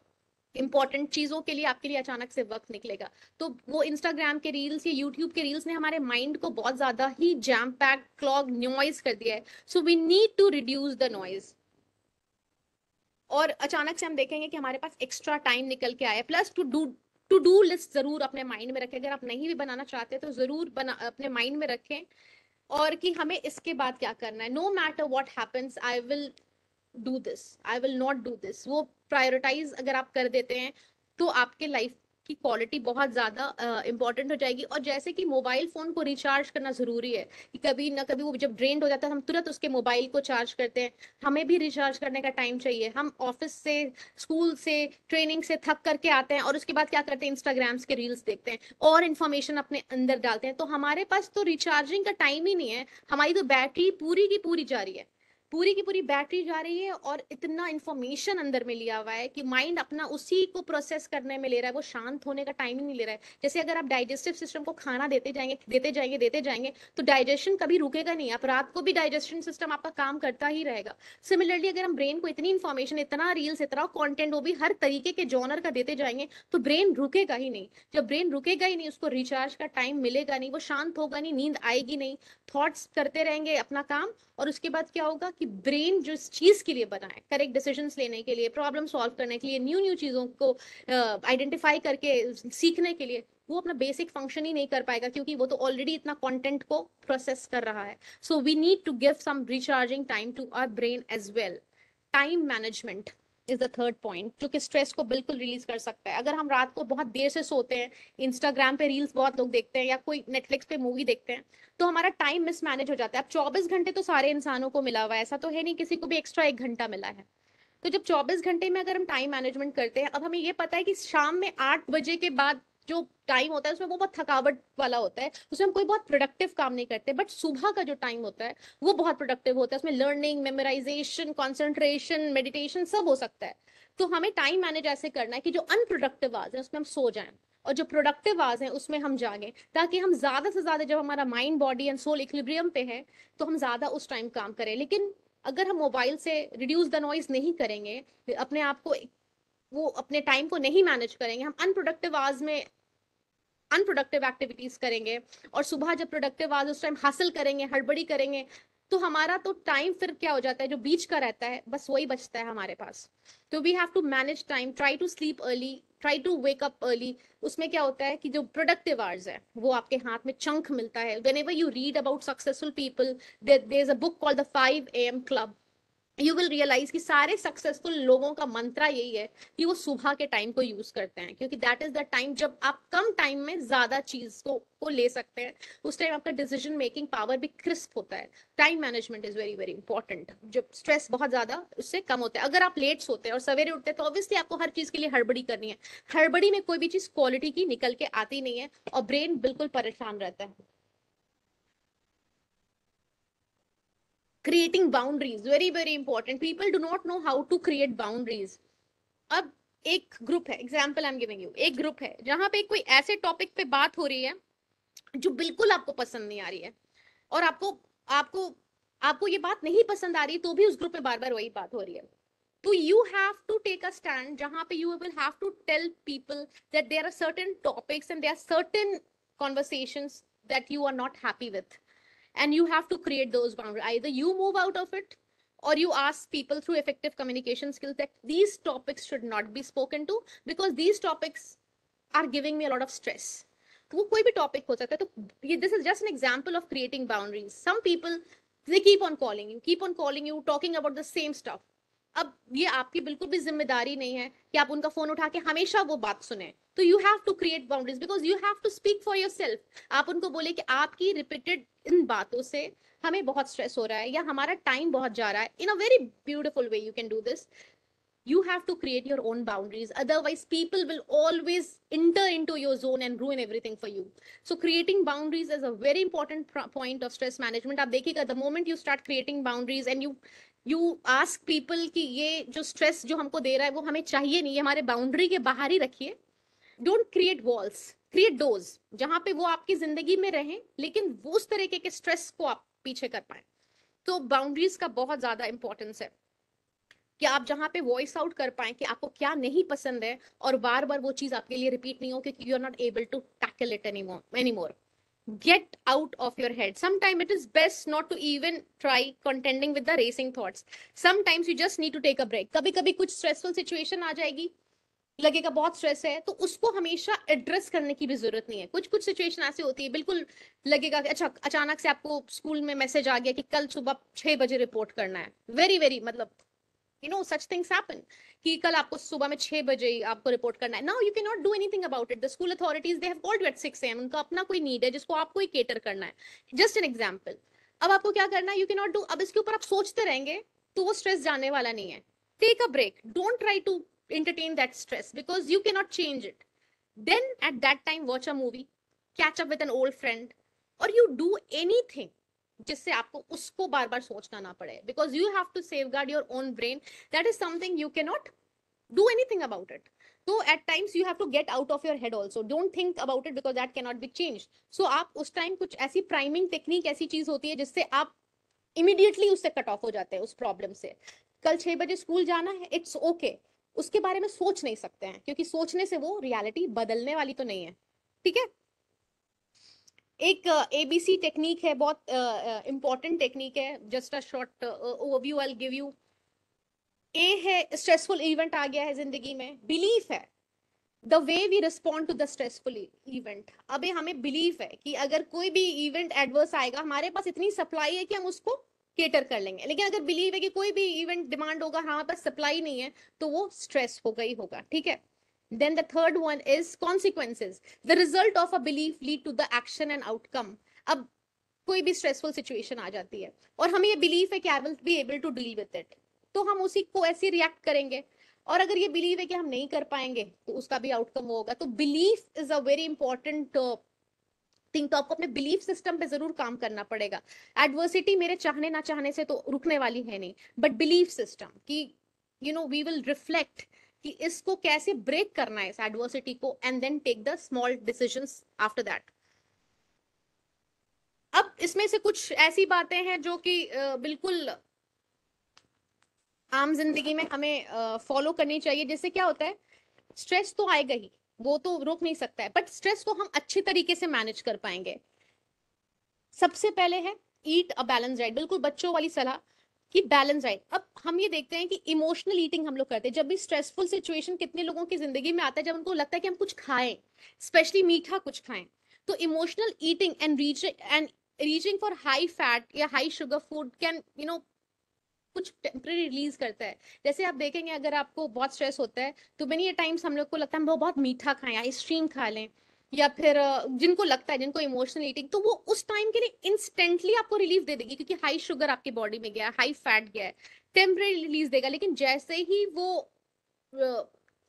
इंपॉर्टेंट चीजों के लिए आपके लिए अचानक से वक्त निकलेगा। तो वो इंस्टाग्राम के रील्स या यूट्यूब के रील्स ने हमारे माइंड को बहुत ज्यादा ही जैम पैक क्लॉग नॉइज कर दिया है। So we need to reduce the noise. और अचानक से हम देखेंगे कि हमारे पास एक्स्ट्रा टाइम निकल के आया, प्लस टू डू लिस्ट जरूर अपने माइंड में रखें। अगर आप नहीं भी बनाना चाहते तो जरूर अपने माइंड में रखें, और कि हमें इसके बाद क्या करना है। No matter what happens I will do this, I will not do this. वो प्रायोरिटाइज अगर आप कर देते हैं तो आपके लाइफ की क्वालिटी बहुत ज्यादा इंपॉर्टेंट हो जाएगी। और जैसे कि मोबाइल फोन को रिचार्ज करना जरूरी है, कि कभी ना कभी वो जब ड्रेन्ड हो जाता है हम तुरंत उसके मोबाइल को चार्ज करते हैं, हमें भी रिचार्ज करने का टाइम चाहिए। हम ऑफिस से, स्कूल से, ट्रेनिंग से थक करके आते हैं और उसके बाद क्या करते हैं, इंस्टाग्राम्स के रील्स देखते हैं और इन्फॉर्मेशन अपने अंदर डालते हैं। तो हमारे पास तो रिचार्जिंग का टाइम ही नहीं है, हमारी तो बैटरी पूरी की पूरी जा रही है, पूरी की पूरी बैटरी जा रही है, और इतना इंफॉर्मेशन अंदर में लिया हुआ है कि माइंड अपना उसी को प्रोसेस करने में ले रहा है, वो शांत होने का टाइम ही नहीं ले रहा है। जैसे अगर आप डाइजेस्टिव सिस्टम को खाना देते जाएंगे देते जाएंगे देते जाएंगे, तो डाइजेशन कभी रुकेगा नहीं, आप रात को भी डाइजेशन सिस्टम आपका काम करता ही रहेगा। सिमिलरली अगर हम ब्रेन को इतनी इंफॉर्मेशन, इतना रील्स, इतना कॉन्टेंट, वो भी हर तरीके के जॉनर का देते जाएंगे, तो ब्रेन रुकेगा ही नहीं। जब ब्रेन रुकेगा ही नहीं, उसको रिचार्ज का टाइम मिलेगा नहीं, वो शांत होगा नहीं, नींद आएगी नहीं, थॉट्स करते रहेंगे अपना काम। और उसके बाद क्या होगा कि ब्रेन जो इस चीज के लिए बना है, करेक्ट डिसीजंस लेने के लिए, प्रॉब्लम सॉल्व करने के लिए, न्यू न्यू चीजों को आइडेंटिफाई करके सीखने के लिए, वो अपना बेसिक फंक्शन ही नहीं कर पाएगा, क्योंकि वो तो ऑलरेडी इतना कंटेंट को प्रोसेस कर रहा है। So we need to give some recharging time to our brain as well. Time management is the third point, जो कि स्ट्रेस को बिल्कुल रिलीज कर सकता है। अगर हम रात को बहुत देर से सोते हैं, इंस्टाग्राम पे रील्स बहुत लोग देखते हैं या कोई नेटफ्लिक्स पे मूवी देखते हैं, तो हमारा टाइम मिसमैनेज हो जाता है। अब 24 घंटे तो सारे इंसानों को मिला हुआ है, ऐसा तो है नहीं किसी को भी एक्स्ट्रा 1 घंटा मिला है। तो जब 24 घंटे में अगर हम टाइम मैनेजमेंट करते हैं, अब हमें ये पता है कि शाम में 8 बजे के बाद जो टाइम होता है उसमें वो बहुत थकावट वाला होता है, उसमें हम कोई बहुत प्रोडक्टिव काम नहीं करते, बट सुबह का जो टाइम होता है वो बहुत प्रोडक्टिव होता है, उसमें लर्निंग, मेमोराइजेशन, कॉन्सेंट्रेशन, मेडिटेशन सब हो सकता है। तो हमें टाइम मैनेज ऐसे करना है कि जो अनप्रोडक्टिव आवर्स है उसमें हम सो जाएं, और जो प्रोडक्टिव आवर्स हैं उसमें हम जागें, ताकि हम ज्यादा से ज्यादा, जब हमारा mind, body and soul equilibrium पे है, तो हम ज्यादा उस टाइम काम करें। लेकिन अगर हम मोबाइल से रिड्यूस द नॉइज नहीं करेंगे, अपने आप को, वो अपने टाइम को नहीं मैनेज करेंगे, हम अनप्रोडक्टिव आवर्स में अनप्रोडक्टिव एक्टिविटीज करेंगे, और सुबह जब प्रोडक्टिव आवर्स उस टाइम हासिल करेंगे, हड़बड़ी करेंगे, तो हमारा तो टाइम फिर क्या हो जाता है, जो बीच का रहता है बस वही बचता है हमारे पास। तो we have to manage time, try to sleep early, try to wake up early. उसमें क्या होता है कि जो प्रोडक्टिव आवर्स है वो आपके हाथ में चंक मिलता है। Whenever you read about successful people, there is a book called the 5 AM club, you will realise कि सारे सक्सेसफुल लोगों का मंत्रा यही है कि वो सुबह के टाइम को यूज करते हैं, क्योंकि दैट इज द टाइम जब आप कम टाइम में ज्यादा चीज को ले सकते हैं। उस टाइम आपका डिसीजन मेकिंग पावर भी क्रिस्प होता है। Time management is very very important. जब स्ट्रेस बहुत ज्यादा उससे कम होता है। अगर आप लेट सोते हैं और सवेरे उठते हैं तो ऑब्वियसली आपको हर चीज के लिए हड़बड़ी करनी है। हड़बड़ी में कोई भी चीज क्वालिटी की निकल के आती नहीं है और ब्रेन बिल्कुल परेशान रहता है। Creating boundaries very very important. People do not know how to create boundaries. अब एक ग्रुप है, example I am giving you, एक ग्रुप है जहां पे कोई ऐसे टॉपिक पे बात हो रही है जो बिल्कुल आपको पसंद नहीं आ रही है, और आपको आपको आपको ये बात नहीं पसंद आ रही, तो भी उस ग्रुप में बार बार वही बात हो रही है। तो you have to take a stand जहां पे you will have to tell people that there are certain topics and there are certain conversations that you are not happy with, and you have to create those boundaries. Either you move out of it, or you ask people through effective communication skills that these topics should not be spoken to, because these topics are giving me a lot of stress. तो वो कोई भी topic हो सकता है। तो ये this is just an example of creating boundaries. Some people they keep on calling you talking about the same stuff. अब ये आपकी बिल्कुल भी जिम्मेदारी नहीं है कि आप उनका फोन उठा के हमेशा वो बात सुने। तो you have to create boundaries because you have to speak for your self. आप उनको बोले कि आपकी रिपीटेड इन बातों से हमें बहुत स्ट्रेस हो रहा है या हमारा टाइम बहुत जा रहा है। In a very beautiful way you can do this. You have to create your own boundaries, otherwise people will always enter into your zone and ruin everything for you. So creating boundaries is a very important point of stress management. आप देखिएगा, the moment you start creating boundaries and you ask people कि ये जो stress जो हमको दे रहा है वो हमें चाहिए नहीं, हमारे बाउंड्री के बाहर ही रखिए। Don't create walls, create doors जहां पे वो आपकी जिंदगी में रहें, लेकिन वो उस तरीके के स्ट्रेस को आप पीछे कर पाए। तो बाउंड्रीज का बहुत ज्यादा इंपॉर्टेंस है कि आप जहां पे वॉइस आउट कर पाए कि आपको क्या नहीं पसंद है, और बार बार वो चीज आपके लिए रिपीट नहीं हो, क्योंकि you are not able to tackle it anymore. Get out of your head. Sometimes it is best not to even try contending with the racing thoughts. Sometimes you just need to take a break. कभी कभी कुछ stressful situation आ जाएगी, लगेगा बहुत stress है, तो उसको हमेशा एड्रेस करने की भी जरूरत नहीं है। कुछ कुछ सिचुएशन ऐसी होती है, बिल्कुल लगेगा कि अच्छा अचानक से आपको स्कूल में मैसेज आ गया कि कल सुबह 6 बजे रिपोर्ट करना है। वेरी वेरी मतलब such things happen कि कल आपको सुबह में 6 बजे आपको रिपोर्ट करना है। Now you can not do anything about it. The school authorities they have called you at 6 AM। उनका अपना कोई नीड है जिसको आपको ही केटर करना है। Just an example. अब आपको क्या करना है, यू कैन नॉट डू। अब इसके ऊपर आप सोचते रहेंगे तो वो स्ट्रेस जाने वाला नहीं है। Take a break, don't try to entertain that stress because you cannot change it. Then at that time watch a movie, catch up with an old friend, or you do anything जिससे आपको उसको बार बार सोचना ना पड़े, because you have to safeguard your own brain. That is something you cannot do anything about it. So at times you have to get out of your head also. Don't think about it because that cannot be changed. So आप उस time कुछ ऐसी priming technique ऐसी चीज होती है जिससे आप इमीडिएटली उससे कट ऑफ हो जाते हैं उस प्रॉब्लम से। कल 6 बजे स्कूल जाना है, इट्स ओके okay. उसके बारे में सोच नहीं सकते हैं क्योंकि सोचने से वो रियलिटी बदलने वाली तो नहीं है। ठीक है। एक एबीसी टेक्निक है, बहुत इंपॉर्टेंट टेक्निक है। Just a short overview I will give you. A है स्ट्रेसफुल इवेंट आ गया है जिंदगी में, बिलीफ है the way we respond to the stressful event. अबे हमें बिलीव है कि अगर कोई भी इवेंट एडवर्स आएगा, हमारे पास इतनी सप्लाई है कि हम उसको केटर कर लेंगे। लेकिन अगर बिलीव है कि कोई भी इवेंट डिमांड होगा, हमारे पास सप्लाई नहीं है, तो वो स्ट्रेस होगा ही होगा। ठीक है। Then the third one is consequences. The result of a belief lead to the action and outcome. अब कोई भी स्ट्रेसफुल सिचुएशन आ जाती है और हमें ये बिलीफ है कि I will be able to deal with it, तो हम उसी को ऐसे रिएक्ट करेंगे। और अगर ये बिलीव है कि हम नहीं कर पाएंगे तो उसका भी आउटकम होगा। तो belief is a very important thing. तो आपको अपने बिलीफ सिस्टम पे जरूर काम करना पड़ेगा। एडवर्सिटी मेरे चाहने ना चाहने से तो रुकने वाली है नहीं, बट बिलीफ सिस्टम कि वी विल रिफ्लेक्ट कि इसको कैसे ब्रेक करना है इस एडवर्सिटी को, and then take the small decisions after that. अब इसमें से कुछ ऐसी बातें हैं जो कि बिल्कुल आम जिंदगी में हमें फॉलो करनी चाहिए। जिससे क्या होता है, स्ट्रेस तो आएगा ही, वो तो रोक नहीं सकता है, बट स्ट्रेस को हम अच्छी तरीके से मैनेज कर पाएंगे। सबसे पहले है ईट अ बैलेंस डाइट। बिल्कुल बच्चों वाली सलाह कि बैलेंस राइट। अब हम ये देखते हैं कि इमोशनल ईटिंग हम लोग करते हैं जब भी स्ट्रेसफुल सिचुएशन कितने लोगों की जिंदगी में आता है, जब उनको लगता है कि हम कुछ खाएं, स्पेशली मीठा कुछ खाएं। तो emotional eating and reaching for high fat या हाई शुगर फूड कैन कुछ टेम्परेरी रिलीज करता है। जैसे आप देखेंगे अगर आपको बहुत स्ट्रेस होता है तो मेनी टाइम्स हम लोग को लगता है हम बहुत मीठा खाएं, आइसक्रीम खा लें, या फिर जिनको लगता है, जिनको इमोशनल ईटिंग, तो वो उस टाइम के लिए इंस्टेंटली आपको रिलीफ दे देगी क्योंकि हाई शुगर आपकी बॉडी में गया है, हाई फैट गया है, टेम्परेरी रिलीज देगा। लेकिन जैसे ही वो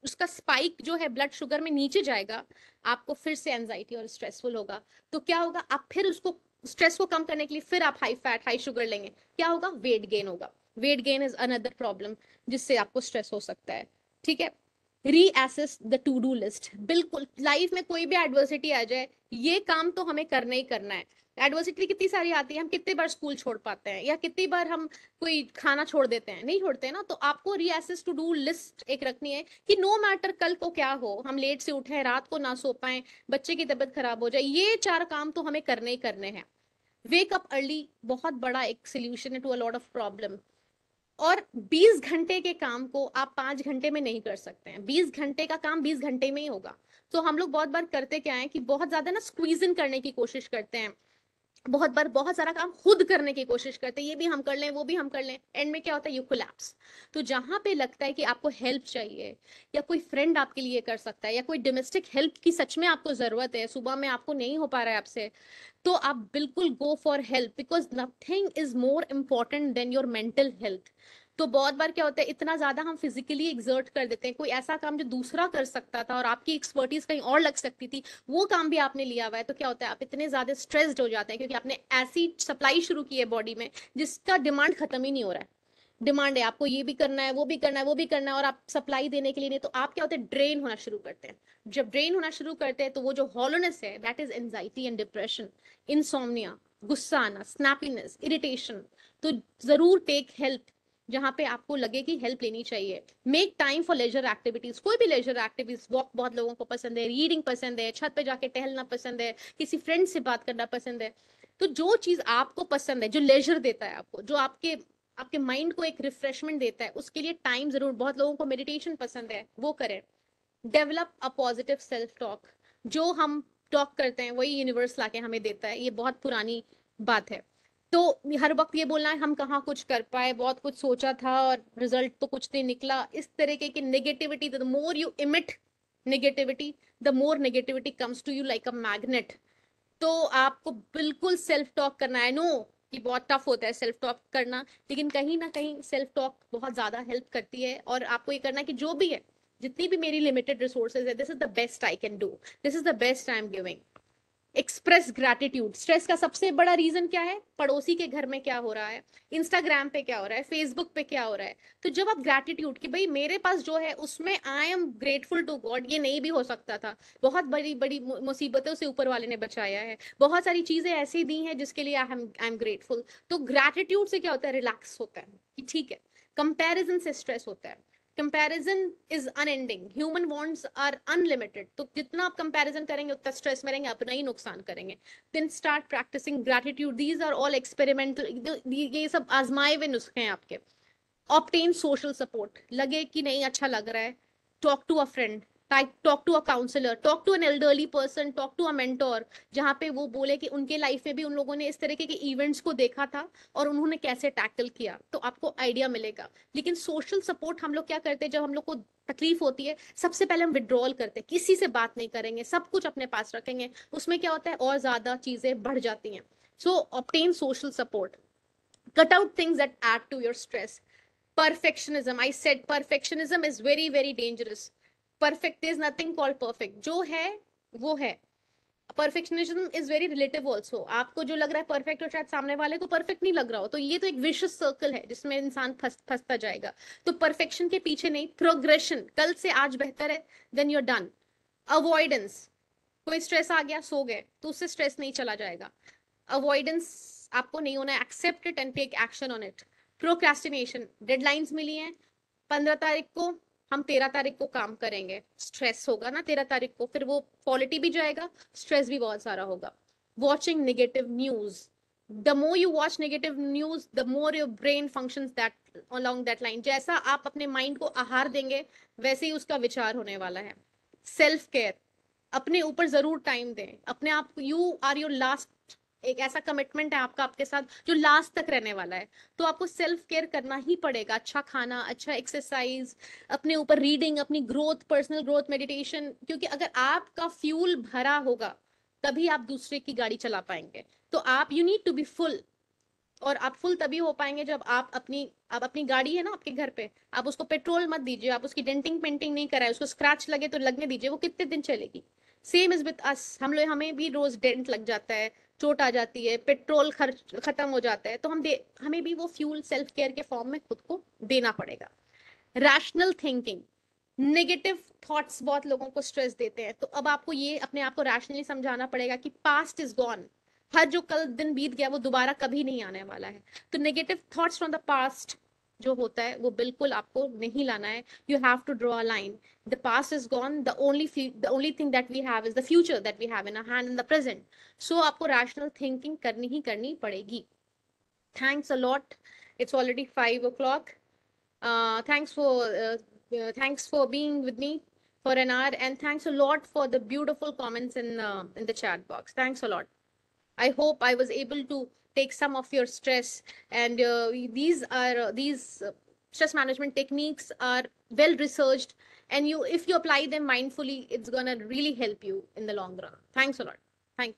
उसका स्पाइक जो है ब्लड शुगर में नीचे जाएगा, आपको फिर से एंजाइटी और स्ट्रेसफुल होगा। तो क्या होगा, आप फिर उसको स्ट्रेस को कम करने के लिए फिर आप हाई फैट हाई शुगर लेंगे, क्या होगा, वेट गेन होगा। Weight gain is another problem जिससे आपको स्ट्रेस हो सकता है। ठीक है, रीएसेस द टू डू लिस्ट। बिल्कुल लाइफ में कोई भी एडवर्सिटी आ जाए, ये काम तो हमें करना ही करना है। एडवर्सिटी कितनी सारी आती है, हम कितनी बार स्कूल छोड़ पाते हैं, या कितनी बार हम कोई खाना छोड़ देते हैं, नहीं छोड़ते ना। तो आपको रीएसेस टू डू लिस्ट एक रखनी है कि नो मैटर कल को क्या हो, हम लेट से उठे, रात को ना सो पाए, बच्चे की तबीयत खराब हो जाए, ये 4 काम तो हमें करने ही करने हैं। वेक अप अर्ली बहुत बड़ा एक सोल्यूशन है to a lot of problem. और 20 घंटे के काम को आप 5 घंटे में नहीं कर सकते हैं, 20 घंटे का काम 20 घंटे में ही होगा। तो हम लोग बहुत बार करते क्या है कि बहुत ज्यादा ना स्क्वीज इन करने की कोशिश करते हैं, बहुत बार बहुत सारा काम खुद करने की कोशिश करते हैं, ये भी हम कर लें वो भी हम कर लें, एंड में क्या होता है, यू कोलैप्स। तो जहां पे लगता है कि आपको हेल्प चाहिए, या कोई फ्रेंड आपके लिए कर सकता है, या कोई डोमेस्टिक हेल्प की सच में आपको जरूरत है, सुबह में आपको नहीं हो पा रहा है आपसे, तो आप बिल्कुल go for help, because nothing is more important then your mental health. तो बहुत बार क्या होता है, इतना ज्यादा हम फिजिकली एक्सर्ट कर देते हैं, कोई ऐसा काम जो दूसरा कर सकता था और आपकी एक्सपर्टीज कहीं और लग सकती थी, वो काम भी आपने लिया हुआ है, तो क्या होता है, आप इतने ज्यादा स्ट्रेस्ड हो जाते हैं क्योंकि आपने ऐसी सप्लाई शुरू की है बॉडी में जिसका डिमांड खत्म ही नहीं हो रहा है। डिमांड है, आपको ये भी करना है, वो भी करना है, वो भी करना है, और आप सप्लाई देने के लिए नहीं, तो आप क्या होते हैं, ड्रेन होना शुरू करते हैं। जब ड्रेन होना शुरू करते हैं तो वो जो हॉलोनेस है, that is anxiety and depression, insomnia, गुस्सा आना, स्नैपीनेस, इरिटेशन। तो जरूर टेक हेल्प जहां पे आपको लगे कि हेल्प लेनी चाहिए। Make time for leisure activities, कोई भी लेजर एक्टिविटीज, वॉक बहुत लोगों को पसंद है, रीडिंग पसंद है, छत पे जाके टहलना पसंद है, किसी फ्रेंड से बात करना पसंद है। तो जो चीज आपको पसंद है, जो लेजर देता है आपको, जो आपके आपके माइंड को एक रिफ्रेशमेंट देता है, उसके लिए टाइम जरूर, बहुत लोगों को मेडिटेशन पसंद है, वो करें। Develop a positive self talk, जो हम टॉक करते हैं वही यूनिवर्स लाके हमें देता है, ये बहुत पुरानी बात है। तो हर वक्त ये बोलना है हम कहाँ कुछ कर पाए, बहुत कुछ सोचा था और रिजल्ट तो कुछ नहीं निकला, इस तरीके की negativity, the more you emit negativity, the more negativity comes to you like a magnet. तो आपको बिल्कुल सेल्फ टॉक करना है। नो कि बहुत टफ होता है सेल्फ टॉक करना, लेकिन कहीं ना कहीं सेल्फ टॉक बहुत ज्यादा हेल्प करती है। और आपको ये करना है कि जो भी है, जितनी भी मेरी लिमिटेड रिसोर्सेज है, this is the best I can do, this is the best I am giving. Express gratitude. Stress का सबसे बड़ा रीजन क्या है, पड़ोसी के घर में क्या हो रहा है, इंस्टाग्राम पे क्या हो रहा है, फेसबुक पे क्या हो रहा है। तो जब आप ग्रैटिट्यूड कि भाई मेरे पास जो है उसमें I am grateful to God, ये नहीं भी हो सकता था, बहुत बड़ी बड़ी मुसीबतों से ऊपर वाले ने बचाया है, बहुत सारी चीजें ऐसी दी हैं जिसके लिए आई एम ग्रेटफुल। तो ग्रैटिट्यूड से क्या होता है, रिलैक्स होता है कि ठीक है। कंपैरिजन से स्ट्रेस होता है, comparison is unending, human wants are unlimited, तो जितना आप कंपैरिजन करेंगे उतना स्ट्रेस में रहेंगे, अपना ही नुकसान करेंगे। Then start practising gratitude, these are all experimental, ये सब आजमाए हुए नुस्खे हैं आपके। ऑप्टेन सोशल सपोर्ट, लगे कि नहीं अच्छा लग रहा है, talk to a friend, talk to a counsellor, talk to an elderly person, talk to a mentor, जहां पे वो बोले कि उनके लाइफ में भी उन लोगों ने इस तरीके के इवेंट्स को देखा था और उन्होंने कैसे टैकल किया, तो आपको आइडिया मिलेगा। लेकिन सोशल सपोर्ट हम लोग क्या करते हैं, जब हम लोग को तकलीफ होती है सबसे पहले हम विड्रॉल करते हैं, किसी से बात नहीं करेंगे, सब कुछ अपने पास रखेंगे, उसमें क्या होता है और ज्यादा चीजें बढ़ जाती हैं। So obtain social support, cut out things that add to your stress. Perfectionism, I said perfectionism is very very dangerous. Perfect, there is nothing called perfect, जो है वो है। Perfectionism is very relative also, आपको जो लग रहा है perfect और शायद सामने वाले को परफेक्ट नहीं लग रहा हो, तो ये तो एक विशियस सर्कल है जिसमें इंसान फंसता जाएगा। तो परफेक्शन के पीछे नहीं, प्रोग्रेशन, कल से आज बेहतर है, देन यूर डन। अवॉइडेंस, कोई स्ट्रेस आ गया सो गए तो उससे स्ट्रेस नहीं चला जाएगा, अवॉइडेंस आपको नहीं होना है, accept it and take action on it. Procrastination, deadlines मिली हैं 15 तारीख को, हम 13 तारीख को काम करेंगे, स्ट्रेस होगा ना 13 तारीख को, फिर वो क्वालिटी भी जाएगा, स्ट्रेस भी बहुत सारा होगा। Watching negative news, The more you watch negative news, the more your brain functions that along that line. जैसा आप अपने माइंड को आहार देंगे, वैसे ही उसका विचार होने वाला है. सेल्फ केयर, अपने ऊपर जरूर टाइम दें. अपने आप, यू आर योर लास्ट, एक ऐसा कमिटमेंट है आपका आपके साथ जो लास्ट तक रहने वाला है. तो आपको सेल्फ केयर करना ही पड़ेगा. अच्छा खाना, अच्छा एक्सरसाइज, अपने ऊपर रीडिंग, अपनी ग्रोथ, पर्सनल ग्रोथ, मेडिटेशन. क्योंकि अगर आपका फ्यूल भरा होगा, तभी आप दूसरे की गाड़ी चला पाएंगे. तो आप, you need to be full. और आप फुल तभी हो पाएंगे जब आप अपनी गाड़ी है ना आपके घर पे, आप उसको पेट्रोल मत दीजिए, आप उसकी डेंटिंग पेंटिंग नहीं कराए, उसको स्क्रैच लगे तो लगने दीजिए, वो कितने दिन चलेगी. Same is with us. हम लोग, हमें भी रोज डेंट लग जाता है, चोट आ जाती है, पेट्रोल खर्च खत्म हो जाता है. तो हमें भी वो फ्यूल सेल्फ केयर के फॉर्म में खुद को देना पड़ेगा. Rational thinking. नेगेटिव थॉट्स बहुत लोगों को स्ट्रेस देते हैं. तो अब आपको ये अपने आप को रैशनली समझाना पड़ेगा कि पास्ट इज गॉन. हर जो कल दिन बीत गया वो दोबारा कभी नहीं आने वाला है. तो negative thoughts from the past जो होता है वो बिल्कुल आपको नहीं लाना है. You have to draw a line. The past is gone. The only thing that we have is the future that we have in a hand in the present. So आपको रैशनल थिंकिंग करनी ही करनी पड़ेगी. Thanks a lot. It's already 5 o'clock. Thanks for being with me for an hour, and thanks a lot for the beautiful comments in the chat box. Thanks a lot. I hope I was able to take some of your stress, and these stress management techniques are well researched, and if you apply them mindfully, it's gonna really help you in the long run. Thanks a lot. Thank